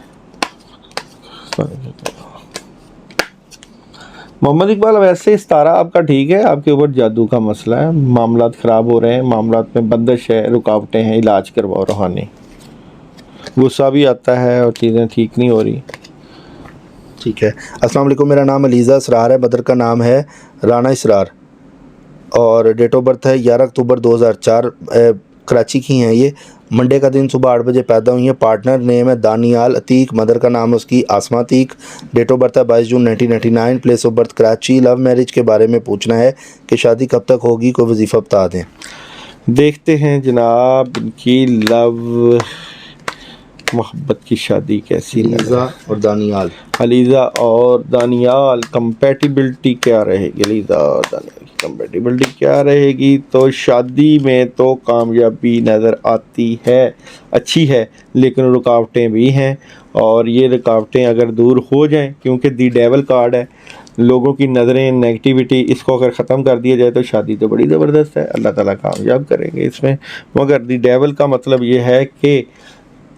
मोहम्मद इकबाल, वैसे सितारा आपका ठीक है, आपके ऊपर जादू का मसला है, मामलात ख़राब हो रहे हैं, मामलात में बंदिश है, रुकावटें हैं, इलाज करवाओ रूहानी। गुस्सा भी आता है और चीज़ें ठीक नहीं हो रही। ठीक है। अस्सलाम वालेकुम, मेरा नाम अलीज़ा इसरार है, बदर का नाम है राना इसरार और डेट ऑफ बर्थ है 11 अक्टूबर 2004। कराची की हैं ये। मंडे का दिन सुबह 8 बजे पैदा हुई हैं। पार्टनर नेम है दानियाल अतीक, मदर का नाम है उसकी आसमा अतीक। डेट ऑफ बर्थ है 22 जून 1999। Place of birth Karachi. Love marriage के बारे में पूछना है कि शादी कब तक होगी, कोई वजीफ़ा बता दें। देखते हैं जनाब इनकी लव मोहब्बत की शादी कैसी अलीज़ा और दानियाल। अलीज़ा और दानियाल कंपैटिबिलिटी क्या रहेगी? अलीज़ा और दानियाल की कंपैटिबिलिटी क्या रहेगी? तो शादी में तो कामयाबी नज़र आती है, अच्छी है, लेकिन रुकावटें भी हैं और ये रुकावटें अगर दूर हो जाएं, क्योंकि दी डेवल कार्ड है, लोगों की नज़रें, नेगेटिविटी, इसको अगर ख़त्म कर दिया जाए तो शादी तो बड़ी ज़बरदस्त है, अल्लाह ताला कामयाब करेंगे इसमें। मगर दी डेवल का मतलब ये है कि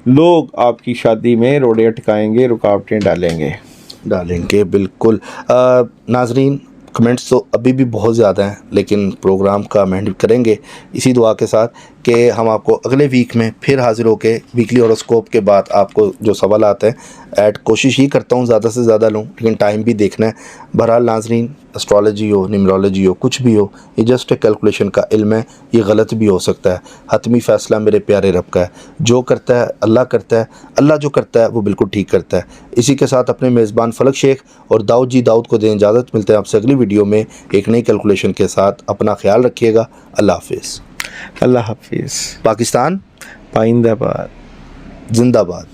लोग आपकी शादी में रोड़े अटकाएंगे, रुकावटें डालेंगे। बिल्कुल। नाजरीन, कमेंट्स तो अभी भी बहुत ज़्यादा हैं, लेकिन प्रोग्राम का हम एंड करेंगे इसी दुआ के साथ कि हम आपको अगले वीक में फिर हाज़िर होकर वीकली हॉरोस्कोप के बाद आपको जो सवाल आते हैं ऐड कोशिश ही करता हूँ ज़्यादा से ज़्यादा लूँ, लेकिन टाइम भी देखना है। बहरहाल नाजरीन, एस्ट्रोलॉजी हो, न्यूमरोलॉजी हो, कुछ भी हो, ये जस्ट एक कैलकुलेशन का इल्म है, ये गलत भी हो सकता है। हतमी फ़ैसला मेरे प्यारे रब का है, जो करता है अल्लाह करता है, अल्लाह जो करता है वो बिल्कुल ठीक करता है। इसी के साथ अपने मेज़बान फलक शेख और दाऊद जी दाऊद को दें इजाज़त। मिलते हैं आपसे अगली वीडियो में एक नई कैलकुलेशन के साथ। अपना ख्याल रखिएगा। अल्लाह हाफिज़। अल्लाह हाफिज़। पाकिस्तान पाइंदाबाद जिंदाबाद।